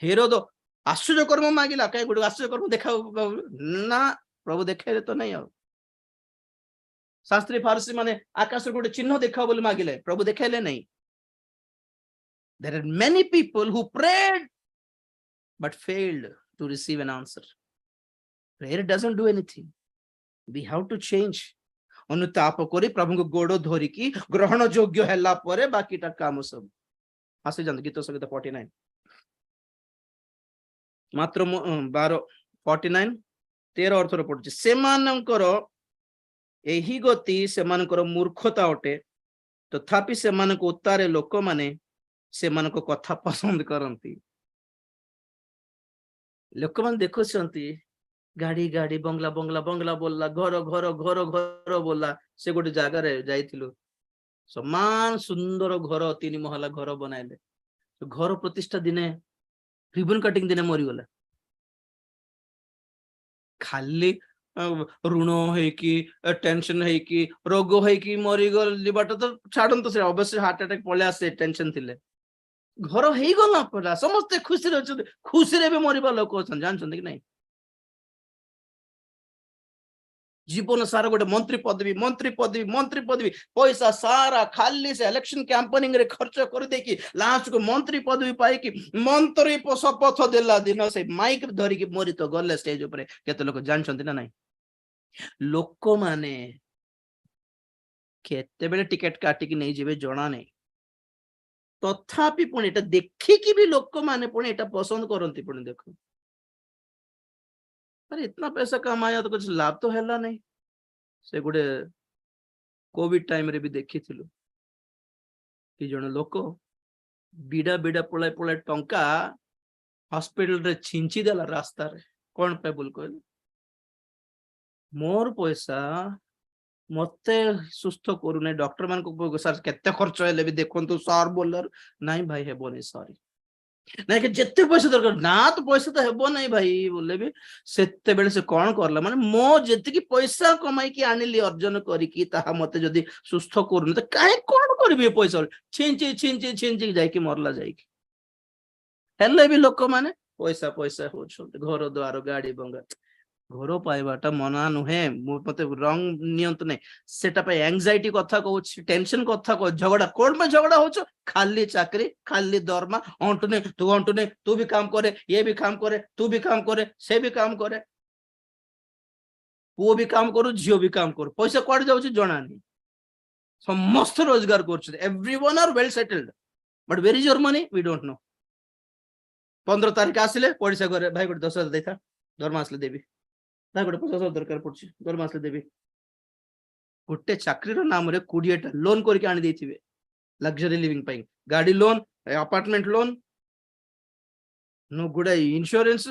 हेरोद आश्चर्य कर्म मागिला कई गुड आश्चर्य कर्म देखा ना प्रभु देखे तो नहीं हो शास्त्री फारसी माने आकाश गोटे चिन्ह देखा बोले मागिले प्रभु देखेले नहीं There are many people who prayed but failed to receive an answer. Prayer doesn't do anything. We have to change. अनुताप करी प्रभु को गोड़ धोरी की ग्रहण योग्य हैला परे बाकीटा काम सब आसे जंत गीत संगीत 49 मात्र 12 49 13 अर्थ रे पडछि सेमानकर एही गति सेमानकर मूर्खता अटे तथापि सेमानक उत्तारे लोक माने सेमानक कथा पसंद करती लोक मान देखुछंती गाड़ी गाड़ी बंगला बंगला बंगला बोलला घर घर घर घर बोलला से गोटे जगह रे जाइथिलु समान सुंदर घर 3 महला घर बनाइले घर प्रतिष्ठा दिने रिबन कटिंग दिने मरी गला खाली ऋण है कि टेंशन है कि रोग है कि मरी गल बाट तो छाड़न तो से अवश्य हार्ट अटैक पळे आसे टेंशन थिले घर हो गला पड़ा समस्ते खुशी रे खुशी रे भी मरिबा लोक अछन जानछन कि नहीं जीवन सारा गोटे मंत्री पदवी मंत्री पदवी मंत्री पदवी पैसा सारा खाली से इलेक्शन कैंपेनिंग रे खर्च कर दे कि लास्ट को मंत्री पदवी पाई कि मंत्री शपथ देला दिन से माइक धरी कि मरी तो गले स्टेज ऊपर केते लोक जानछन ना नहीं लोक माने केते बेले टिकट काटी कि नहीं जेबे जणा नहीं तथापि पुणी एटा देखिकी भी लोक माने पुणी एटा पसंद करती पुणी देखो अरे इतना पैसा कमाया तो कुछ लाभ तो हैला नहीं से गुडे कोविड टाइम रे भी देखी थिलु कि जण लोक बिडा बिडा पळाय पळाय टंका हॉस्पिटल रे छिंची देला रास्ता रे कोन पे बोल कहले मोर पैसा मते सुस्थ करूने डॉक्टर मान को सर केते खर्च हेले भी देखंतु सर बोलर नहीं भाई हेबोनी सॉरी नहीं कि जिते पैसा दरकार ना तो पैसा तो हेबो नहीं भाई बोले भी सेते बेले से कौन करला माने मो जेतिकी पैसा कमाई की आनिली अर्जन करिकी ताहा मते जदी सुस्थ करूने तो काहे कौन करबे पैसा छिंची जाई कि मरला जाई कि हेले भी लोक माने पैसा पैसा होछन घर द्वार गाड़ी बंगा घर पाइबाटा मना नुहे मते रंग नियंत नहीं सेटा पे एंजाइटी कथा कहूछ टेंशन कथा कह झगड़ा कोर्ट में झगड़ा होछ खाली चाकरी खाली दरमा अंटुने तू भी काम करे ये भी काम करे तू भी काम करे से भी काम करे पुओ भी काम करू झियो भी काम करू पैसा कुआडे जाउछ जणा नहीं समस्त रोजगार करछ everyone are well settled but where is your money we don't know 15 तारिख आसिले पैसा करे भाई गोटे 10,000 देता दरमा आसले देबी ना गोटे 50,000 दरकार पड़छ दरमा आसले देबी गोटे चाकरी रो नाम रे 20टा लोन करके आनी देथिबे लग्जरी लिविंग पाई गाड़ी लोन अपार्टमेंट लोन नो गुडा इंश्योरेंस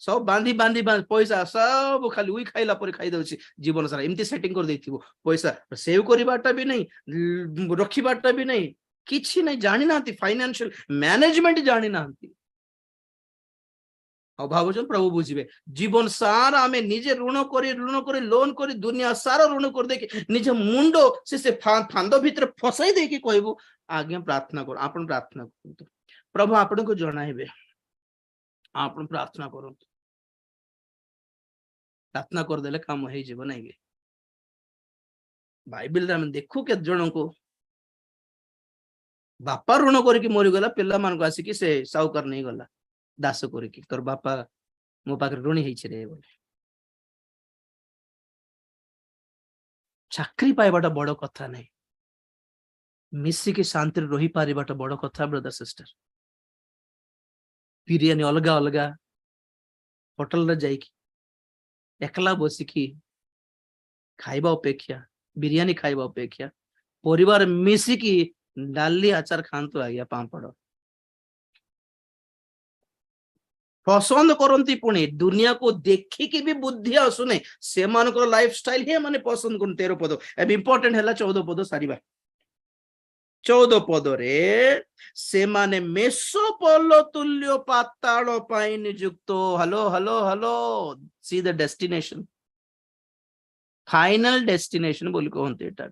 सब बांधी पैसा सब खाली उई खाइला पर खाई दउछि जीवन सारा एमती सेटिंग कर देथिबो पैसा सेव करिबाटा भी नहीं रखिबाटा भी नहीं किछि नहीं जानि नांती फाइनेंशियल मैनेजमेंट जानि नांती भावुन प्रभु बुझे जीवन सारा आम निजे ऋण कर लोन कर दुनिया सारा ऋण कर दे निज मुंड से फांद भितर फसाई दे कहबू आज्ञा प्रार्थना कर आप प्रार्थना कर प्रभु आपण को जणाइबे आप प्रार्थना कर प्रार्थना करदे काम हो जीव नहीं बाइबल आम देखू के जन को बापा ऋण करके मरीगला पिला मान को आसिक से साहूकार नहीं गला दास करके तोर बापा मो पाखे ऋणी होइछे रे बोले चाकरी पाइबाटा बड़ कथा नहीं मिसिकी शांति रही पारिबाटा बड़ कथा ब्रदर सिस्टर बिरियानी अलगा अलगा होटल रे जाइकी एकला बसिकी खाइबा अपेक्षा बिरियानी खाइबा अपेक्षा परिवार मिसिकी डाली आचार खांतु आज्ञा पापड़ पसंद करती पुणी दुनिया को देखिकी भी बुद्धि आसुने से लाइफ स्टाइल ही माने पसंद कर 13 पद अब इंपोर्टेंट है 14 पद सारिबा 14 पद रे से माने मेसोपोल तुल्य पाताल पाई नियुक्त hello hello hello see the destination final destination बोली कहते एटा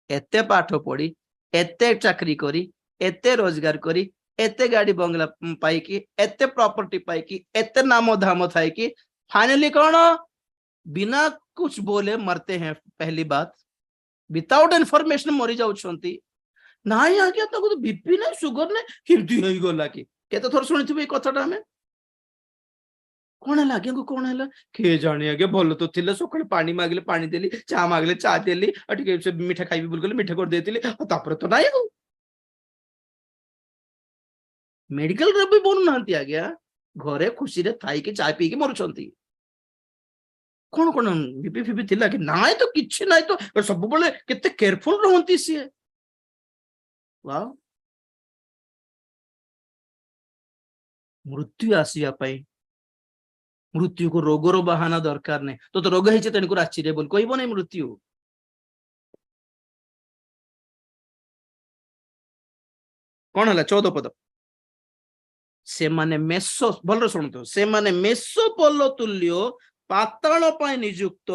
एते पाठ पढ़ी एते चाकरी करी एते रोजगार करी एते गाड़ी बंगला पाई एते प्रॉपर्टी पाई एते नाम धाम थाई कि फाइनली कौन बिना कुछ बोले मरते हैं पहली बात विदाउट इन्फॉर्मेशन मरी जाउछंती नाही आज्ञा तो बीपी ने सुगर ने हिमती होई गला कि केते थोर सुनिथिबे ए कथाटा हमें कौन है आज्ञा को कौन है के जाने आगे भल तो थिले सकाळे पानी मागले पानी देली चा मागले चा देली अटिके से मीठा खाइबी बोल मीठा कर देतिली तापर तो नाही हो मेडिकल रे भी बनू नांती आज्ञा घरे खुशी रे थाई के चाय पी के मरुछंती कौन कौन बीपी फीपी थिला कि नाय तो किछि नाय तो सब बेले केते केयरफुल रहंती सी वाह मृत्यु आसिया पाई मृत्यु को रोगर बहाना दरकार नहीं तो रोग है तेन को आश्चर्य बोल कहब नहीं मृत्यु कौन है 14 पद से माने मेसो भल शुणु से माने मेसोपोल तुल्य पाताल पाई नियुक्त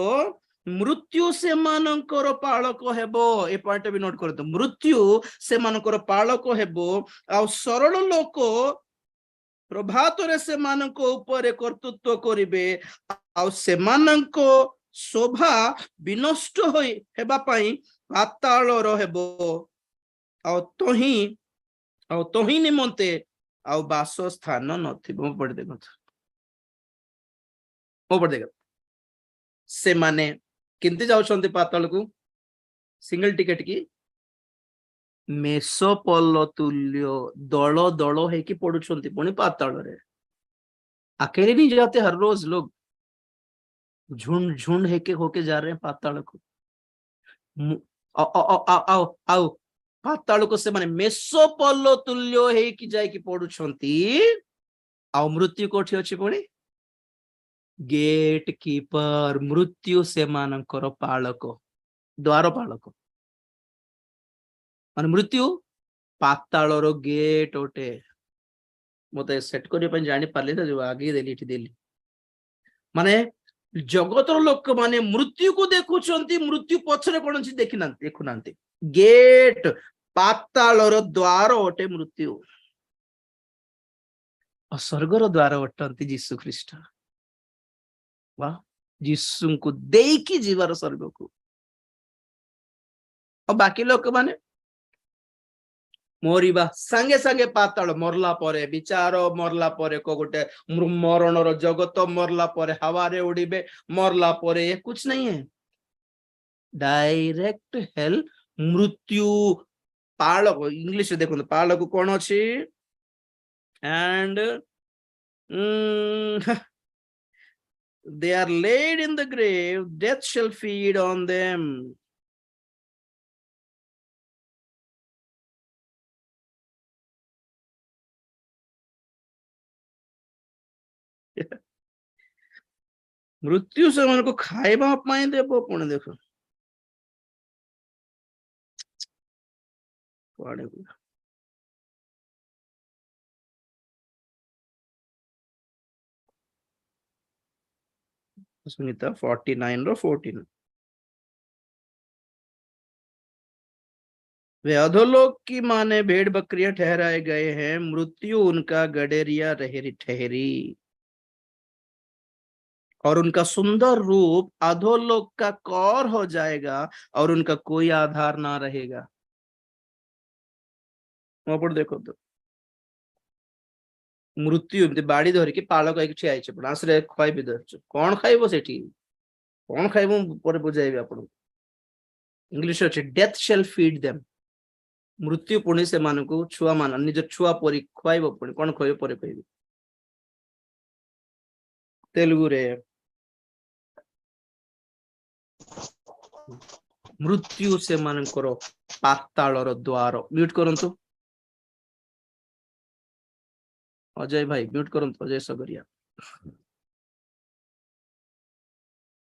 मृत्यु से मानकर पालक हेबो ए पॉइंट भी नोट करतो मृत्यु से मानकर पालक हेबो आ सरल लोक प्रभात रे से मानको ऊपर कर्तृत्व करिवे आ से मानको शोभा विनष्ट होई हेबा पई पाताल रहेबो आ तोही निमंते आ बास स्थान नथिबो पढ़ देखो ओ पढ़ देखो से माने किंती जाउछंती पाताल को सिंगल टिकेट की मेसोपोल तुल्य दल दल है पड़ुछंती पुणी पाताल रे अकेले नहीं जाते हर रोज लोग झुंड झुंड है होके जा रहे हैं पाताल को आओ पाताल को से माने मेसोपोल तुल्य है कि जाए कि पड़ुछंती आ मृत्यु कोठी अछि पुणी गेट कीपर मृत्यु से मानकर पालक द्वार पालक मान मृत्यु पातालर गेट ओटे मत सेट करने जानी पार्ली जो आगे देली माने जगतर लोक माने मृत्यु को देखुंती मृत्यु पछरे कौन देखुना गेट पातालर द्वार ओटे मृत्यु और स्वर्गर द्वार ओटंती जीसु ख्रीष्ट वाह जीसु को देकी जीवार स्वर्ग को और बाकी लोक माने मरिबा संगे संगे पाताल मरला परे विचार मरला परे को गोटे मरणर जगत मरला परे हवारे उड़ीबे मरला परे ये कुछ नहीं है डायरेक्ट हेल मृत्यु पालक इंग्लिश देखो पालक कौन अच्छी and they are laid in the grave death shall feed on them मृत्यु से मन को खाइबा पाई देबो पुणे देखो पड़े सुनीता 49 रो 14 वे अधोलोक की माने भेड़ बकरियां ठहराए गए हैं मृत्यु उनका गडेरिया ठहरी और उनका सुंदर रूप अधोलोक का कौर हो जाएगा और उनका कोई आधार ना रहेगा देखो तो मृत्यु बाड़ी धरिकी पालक ठिया आश्रय खुआबी धरच कौन खाइब से कौन खाइब पर बुझाइबी आप इंग्लिश अच्छे डेथ शेल फीड देम मृत्यु पुणी से मान को छुआ मान निज छुआ परी खुआब पुणी कौन खुआब पर कह तेलुगु रे मृत्यु से मानकर पातालर द्वार म्यूट करंतु अजय भाई म्यूट करंतु अजय सगरिया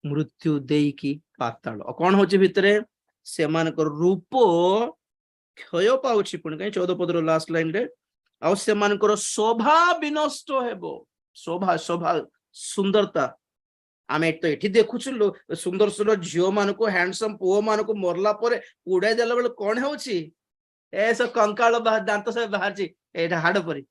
मृत्यु देई की पाताल कौन होची भितरे से मानकर रूप क्षय पाउछि पुणी कहीं 14 पदर लास्ट लाइन रे आ से मानकर शोभा विनष्ट हेबो शोभा शोभा सुंदरता आमे तो एठी देखुछु सुंदर सुंदर झियो मान को हैंडसम पुओ मान को मरला परे उड़ाई देला बेले कौन होछि ए सब कंकाल दांत सब बाहर एटा हाड़ परी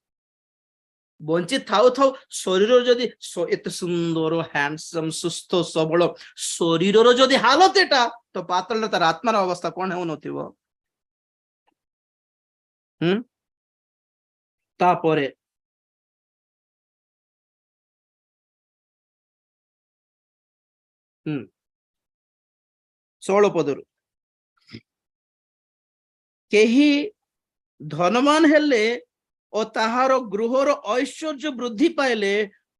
बंची थाउ थाउ शरीर जदि एत सुंदर हैंडसम सुस्थ सबल शरीर जदि हालत एटा तो पातल तार आत्मार अवस्था कौन हो नथिबो तापरे 16 पदर केही धनवान हेले और ताहार गृहर ऐश्वर्य वृद्धि पाइले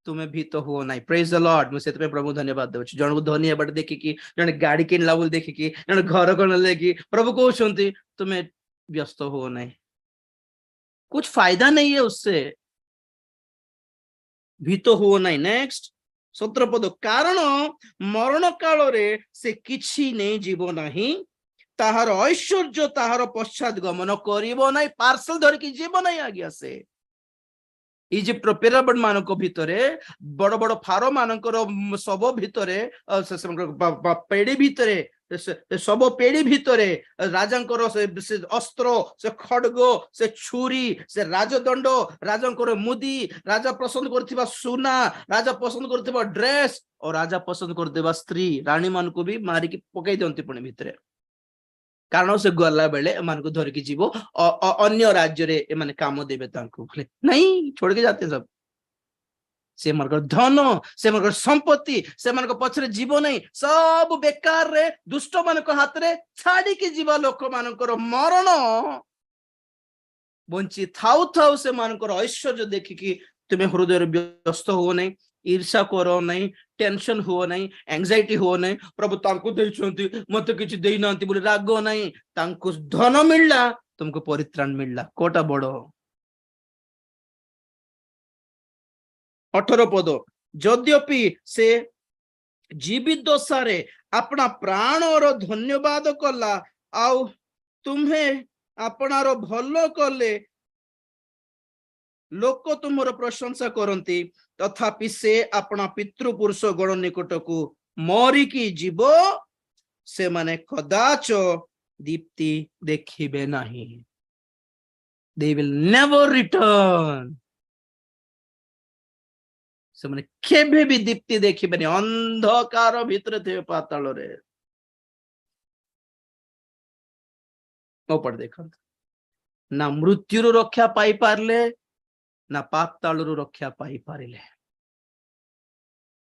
तुम्हें भीत हुओ ना प्रेज द लॉर्ड मुझे प्रभु धन्यवाद दे जन को धनी हेबाट देखिकी जन गाड़ी किनला बोल देखिकी जन घर कण लेकी प्रभु कहउछंती तुम्हें व्यस्त हुओ ना कुछ फायदा नहीं है उससे भीत हुओ ना नेक्स्ट 17 पद कारण मरण काल रे से किछि नहीं जीव नाही ताहार ऐश्वर्य ताहार पश्चात गमन करिबो नाही पार्सल धर की जीव नाही आज्ञा से इजिप्ट पिरामिड मानक भितरे बड़ बड़ फारो मानकर सब भितरे पेड़ी भितरे सब पेड़ी भितरे राजांकर से अस्त्र से खड्ग से छुरी से राजदंड राजांकर मुदी राजा पसंद करथिबा सुना राजा पसंद करथिबा ड्रेस और राजा पसंद करथिबा स्त्री रानी मान को भी मारी की पकई दंती पुणी भितरे कारण से गला बेले एमान को धर की जीव अन्य राज्य रे एमान काम देबे तांको नहीं छोड़ के जाते सब से मानकर धन से मानकर संपत्ति से मानकर पछरे जीव नहीं सब बेकार रे दुष्ट मानक हाथ रे छाड़ी के जीवा लोक मानकर मरण बंची थाउ थाउ से मानकर ऐश्वर्य देखिकी तुम्हें हृदय व्यस्त हो नहीं ईर्षा करो नहीं टेंशन हुओ नहीं एंजाइटी हुओ नहीं प्रभु तांको देइछंती मते किछि देई नांती बोले रागो नहीं तांको धन मिलला तुमको परित्राण मिलला कोटा बड़ो 18 पद ଯଦ୍ୟପି ସେ ଜୀବିତ ଦଶାରେ ଆପଣା ପ୍ରାଣର ଧନ୍ୟବାଦ କଲା ଆଉ ତୁମ୍ଭେ ଆପଣାର ଭଲ କଲେ ଲୋକ ତୁମର ପ୍ରଶଂସା କରନ୍ତି, ତଥାପି ସେ ଆପଣା ପିତୃପୁରୁଷ ଗଣ ନିକଟକୁ ମରିକି ଯିବ, ସେମାନେ କଦାଚ ଦୀପ୍ତି ଦେଖିବେ ନାହିଁ। They will never return. ସେମାନେ କେବେ ବି ଦୀପ୍ତି ଦେଖିବେନି, ଅନ୍ଧକାର ଭିତରେ ଥିବେ ପାତାଳରେ। ଦେଖନ୍ତୁ, ନା ମୃତ୍ୟୁରୁ ରକ୍ଷା ପାଇପାରିଲେ ନା ପାତାଳରୁ ରକ୍ଷା ପାଇପାରିଲେ।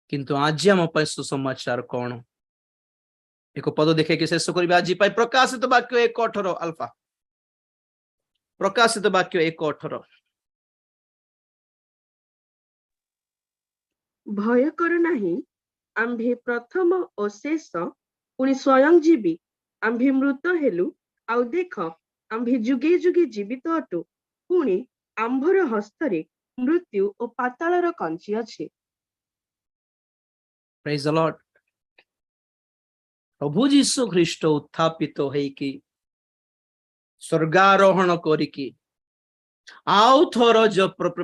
କିନ୍ତୁ ଆଜି ଆମ ପାଇଁ ସୁସମାଚାର କଣ? ଏକ ପଦ ଦେଖେଇକି ଶେଷ କରିବେ ଆଜି ପାଇଁ। ପ୍ରକାଶିତ ବାକ୍ୟ 1:18 ଆଲଫା। ପ୍ରକାଶିତ ବାକ୍ୟ 1:18। ଭୟ କର ନାହିଁ, ଆମ୍ଭେ ପ୍ରଥମ ଓ ଶେଷ ପୁଣି ସ୍ୱୟଂ ଜୀବି, ଆମ୍ଭେ ମୃତ ହେଲୁ, ଆଉ ଦେଖ ଆମ୍ଭେ ଯୁଗେ ଯୁଗେ ଜୀବିତ ଅଟୁ, ପୁଣି ଆମ୍ଭର ହସ୍ତରେ ମୃତ୍ୟୁ ଓ ପାତାଳର କଞ୍ଚି ଅଛି। ପ୍ରେଜ୍ ଦ ଲର୍ଡ। ପ୍ରଭୁ ଯୀଶୁ ଖ୍ରୀଷ୍ଟ ଉତ୍ଥାପିତ ହେଇକି ସ୍ୱର୍ଗାରୋହଣ କରିକି ଆଉ ଥର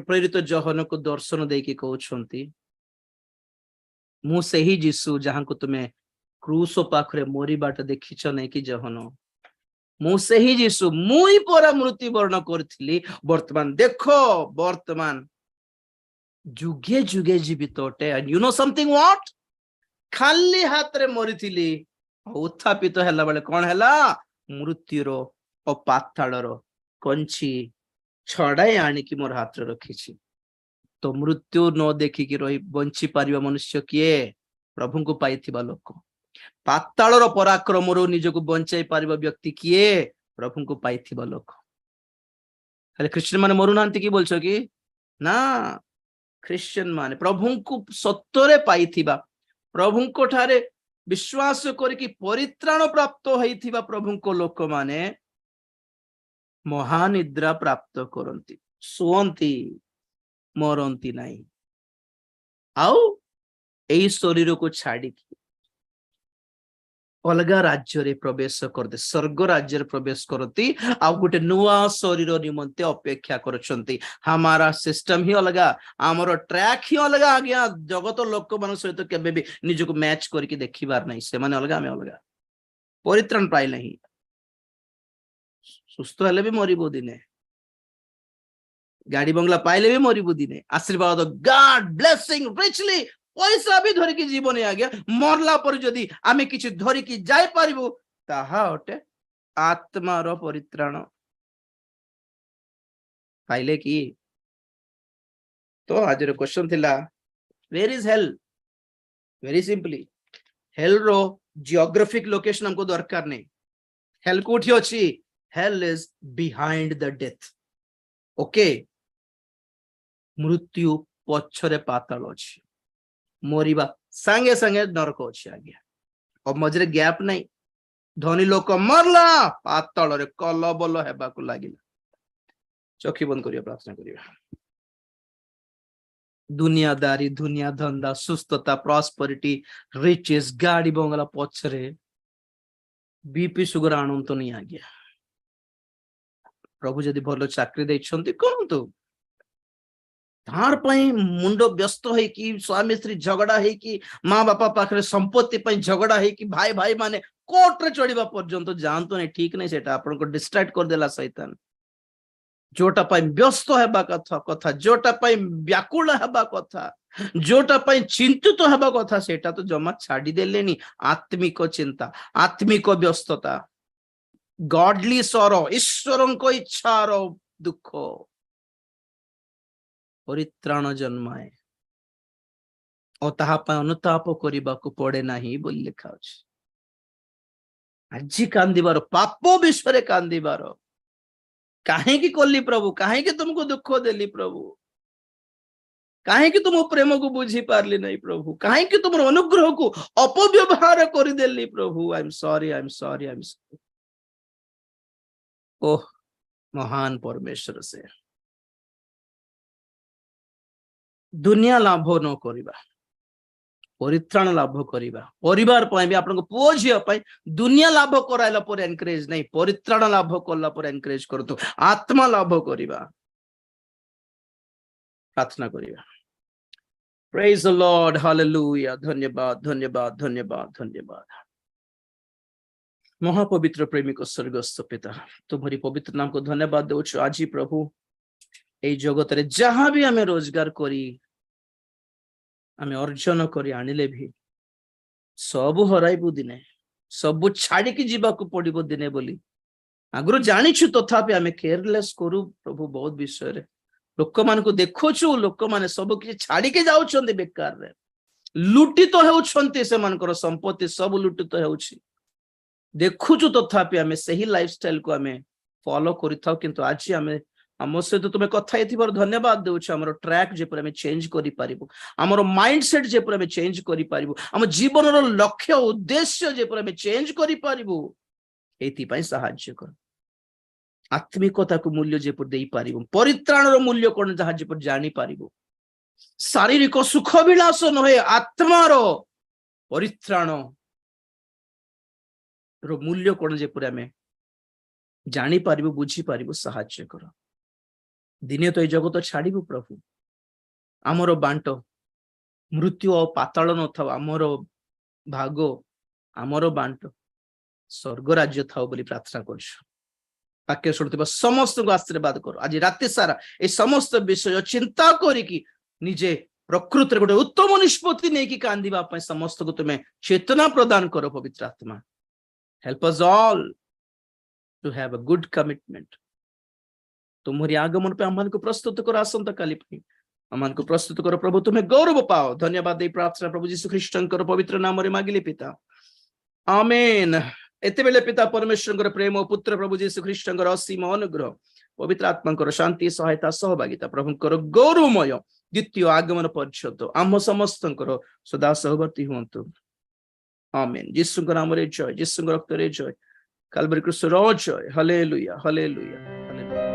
ପ୍ରେରିତ ଯୋହନକୁ ଦର୍ଶନ ଦେଇକି କହୁଛନ୍ତି, ମୁଁ ସେହି ଯୀଶୁ ଯାହାଙ୍କୁ ତୁମେ କ୍ରୁଶ ପାଖରେ ମରିବାଟା ଦେଖିଛ ନାଇଁ କି ଯୋହନ, ମୁଁ ସେହି ଯୀଶୁ, ମୁଇଁ ପରା ମୃତ୍ୟୁବରଣ କରିଥିଲି, ବର୍ତ୍ତମାନ ଦେଖ, ବର୍ତ୍ତମାନ ଯୁଗେ ଯୁଗେ ଜୀବିତ ଅଟେ। and you know something what? ଖାଲି ହାତରେ ମରିଥିଲି, ଉତ୍ଥାପିତ ହେଲା ବେଳେ କଣ ହେଲା? ମୃତ୍ୟୁର ଓ ପାତାଳର କଞ୍ଚି ଛଡାଇ ଆଣିକି ମୋର ହାତରେ ରଖିଛି। ତ ମୃତ୍ୟୁ ନ ଦେଖିକି ରହି ବଞ୍ଚି ପାରିବା ମନୁଷ୍ୟ କିଏ? ପ୍ରଭୁଙ୍କୁ ପାଇଥିବା ଲୋକ। ପାତାଳର ପରାକ୍ରମରୁ ନିଜକୁ ବଞ୍ଚାଇ ପାରିବା ବ୍ୟକ୍ତି କିଏ? ପ୍ରଭୁଙ୍କୁ ପାଇଥିବା ଲୋକ। ହେଲେ ଖ୍ରୀଷ୍ଟିଆନ ମାନେ ମରୁନାହାନ୍ତି କି ବୋଲଛ କି? ନା, ଖ୍ରୀଷ୍ଟିଆନ ମାନେ ପ୍ରଭୁଙ୍କୁ ସତରେ ପାଇଥିବା, ପ୍ରଭୁଙ୍କ ଠାରେ ବିଶ୍ୱାସ କରିକି ପରିତ୍ରାଣ ପ୍ରାପ୍ତ ହେଇଥିବା ପ୍ରଭୁଙ୍କ ଲୋକମାନେ ମହାନିଦ୍ରା ପ୍ରାପ୍ତ କରନ୍ତି, ଶୁଅନ୍ତି, ମରନ୍ତି ନାହିଁ। ଆଉ ଏଇ ଶରୀରକୁ ଛାଡିକି ଅଲଗା ରାଜ୍ୟରେ ପ୍ରବେଶ କରନ୍ତି, ସ୍ୱର୍ଗ ରାଜ୍ୟରେ ପ୍ରବେଶ କରନ୍ତି, ଆଉ ଗୋଟେ ନୂଆ ଶରୀର ନିମନ୍ତେ ଅପେକ୍ଷା କରୁଛନ୍ତି। ହମାରା ସିଷ୍ଟମ ହିଁ ଅଲଗା, ଆମର ଟ୍ରାକ୍ ହିଁ ଅଲଗା। ଆଜ୍ଞା, ଜଗତ ଲୋକମାନଙ୍କ ସହିତ କେବେ ବି ନିଜକୁ ମ୍ୟାଚ୍ କରିକି ଦେଖିବାର ନାହିଁ। ସେମାନେ ଅଲଗା, ଆମେ ଅଲଗା। ପରିତ୍ରାଣ ପାଇଲେ ହିଁ, ସୁସ୍ଥ ହେଲେ ବି ମରିବୁ ଦିନେ, ଗାଡି ବଙ୍ଗଲା ପାଇଲେ ବି ମରିବୁ ଦିନେ, ଆଶୀର୍ବାଦ ଗଡ୍ ବ୍ଲେସିଂ ରିଚଲି ପଇସା ବି ଧରିକି ଯିବନି ଆଜ୍ଞା। ମରଲା ପରେ ଯଦି ଆମେ କିଛି ଧରିକି ଯାଇପାରିବୁ, ତାହା ଅଟେ ଆତ୍ମାର ପରିତ୍ରାଣ। ପାଇଲେ କି? ତ ଆଜିର କ୍ୱେଶ୍ଚନ ଥିଲା, where is hell? very simply, hell ro geographic location हमको दरकार नहीं। hell कोठी अछि? hell is behind the death. okay, मृत्यु पछरे पाताल अछि, मरिबा संगे संगे नरक अछि आज्ञा। और मझरे गैप नहीं, धनी लोक मरला, पाताल रे कलबल हेबाकु लागिला। चोखी बंद करिया प्रार्थना करिया। दुनियादारी, दुनिया धंदा, सुस्थता, प्रॉस्पेरिटी, रिचेस, गाड़ी बंगला पछरे बीपी सुगर आनंत नहीं आज्ञा। प्रभु जदि भलो चाकरी दैछंती करंतु, तार पई मुंडो व्यस्त है कि स्वामी स्त्री झगड़ा है कि माँ बापा पाखरे संपत्ति पई झगड़ा है कि भाई भाई माने कोर्ट रे चढ़िबा पर्यंत जानतो नहीं, ठीक नहीं, सेटा आपन को डिस्ट्रैक्ट कर देला शैतान। जोटा पई व्यस्त हेबा कथा, जोटा पई व्याकुल हेबा कथा, जोटा पई चिंतित हेबा कथा, सेटा तो जमा छाड़ी देलेनी। आत्मिक चिंता, आत्मिक व्यस्तता, गॉडली सरो, ईश्वरଙ୍କ इच्छार दुख, परित्राण जन्माए और ताहा पई अनुताप करिबाकु पड़े नाही बोली लिखा अछि। आजी कांदिबार, पाप विषय कांदिबार, काहेकि कली प्रभु, काहेकि तुमको दुख देली प्रभु, काहेकि तुम प्रेम को बुझी पारली नहीं प्रभु, काहेकि तुम अनुग्रह को अपव्यवहार कर देली प्रभु। I am sorry, I am sorry, I am sorry. Oh महान परमेश्वर से दुनिया लाभ न करिबा, परित्राण लाभ करिबा परिवार पय भी आपन पुओ झियो पय दुनिया लाभ कराइला पर एनकरेज नहीं परित्राण लाभ करला पर एनकरेज करतो आत्मा लाभ करिबा प्रार्थना करिबा प्रेज द लॉर्ड हालेलुया धन्यवाद धन्यवाद धन्यवाद धन्यवाद महापवित्र प्रेमिक स्वर्गस्थ पिता तुम्हारी पवित्र नाम को धन्यवाद देउछु आज प्रभु ए जगत रे जहां भी हमें रोजगार करी हमें अर्जन करी आनिले भी सब हराइबु दिने सब छाड़ी की जीवा को पड़िबो दिने बोली आगु जानिछु तथापि आमे केयरलेस करू प्रभु बहुत विषय रे लोक मान को देखुछु लोक माने सब किछि छाड़ी के जाउछन्ते बेकार रे लुटित हेउछन्ते से मानकर संपत्ति सब लुटित हेउछि देखुछु तथापि आमे सही लाइफस्टाइल को आमे फॉलो करिथाउ किंतु आज आमे आम सहित तुम कथा हेथिबार धन्यवाद देउछु हमर ट्रैक जे पर आमे चेंज करि पारिबो हमर माइंडसेट जे पर आमे चेंज करि पारिबो हम जीवन रो लक्ष्य उद्देश्य जे पर आमे चेंज करि पारिबो एति पय सहाय्य कर आत्मिकता को मूल्य जे पर देई पारिबो परित्राण रो मूल्य कोन जहा जे पर जानि पारिबो शारीरिक सुख विलास नहे आत्मा रो परित्राण रो मूल्य कोन जे पर आमे जानि पारिबो बुझी पारिबो सहाय्य कर दिने तो जगत छाड़ू प्रभु आमर बांट मृत्यु और पाताल न था आमर भाग आमर बांट स्वर्ग राज्य था बोली प्रार्थना कर वाक्य शुणुवा समस्त को आशीर्वाद कर आज राति सारा ए समस्त विषय चिंता करिकी निजे प्रकृति गोटे उत्तम निष्पत्ति नहीं कि कांदिबा पय समस्त को तुम्हें चेतना प्रदान कर पवित्र आत्मा help us all to have a good commitment तुम्हारी आगमन पे अम्मान को प्रस्तुत करो आसंता काली पे अम्मान को प्रस्तुत करो प्रभु तुम्हें गौरव पाओ धन्यवाद दे प्रार्थना प्रभु यीशु ख्रीष्टंकर पवित्र नाम रे मागिले पिता आमेन एते बेले पिता परमेश्वर प्रेम और पुत्र प्रभु यीशु ख्रीष्टंकर असीम अनुग्रह पवित्र आत्मा शांति सहायता सहभागिता प्रभुंकर गौरवमय द्वितीय आगमन पर्यंत आम समस्त सदा सहवर्ती हुंतु आमेन यीशु नाम रे जय यीशु रक्त रे जय काल्वरी क्रूस रो जय हालेलुया हालेलुया हालेलुया।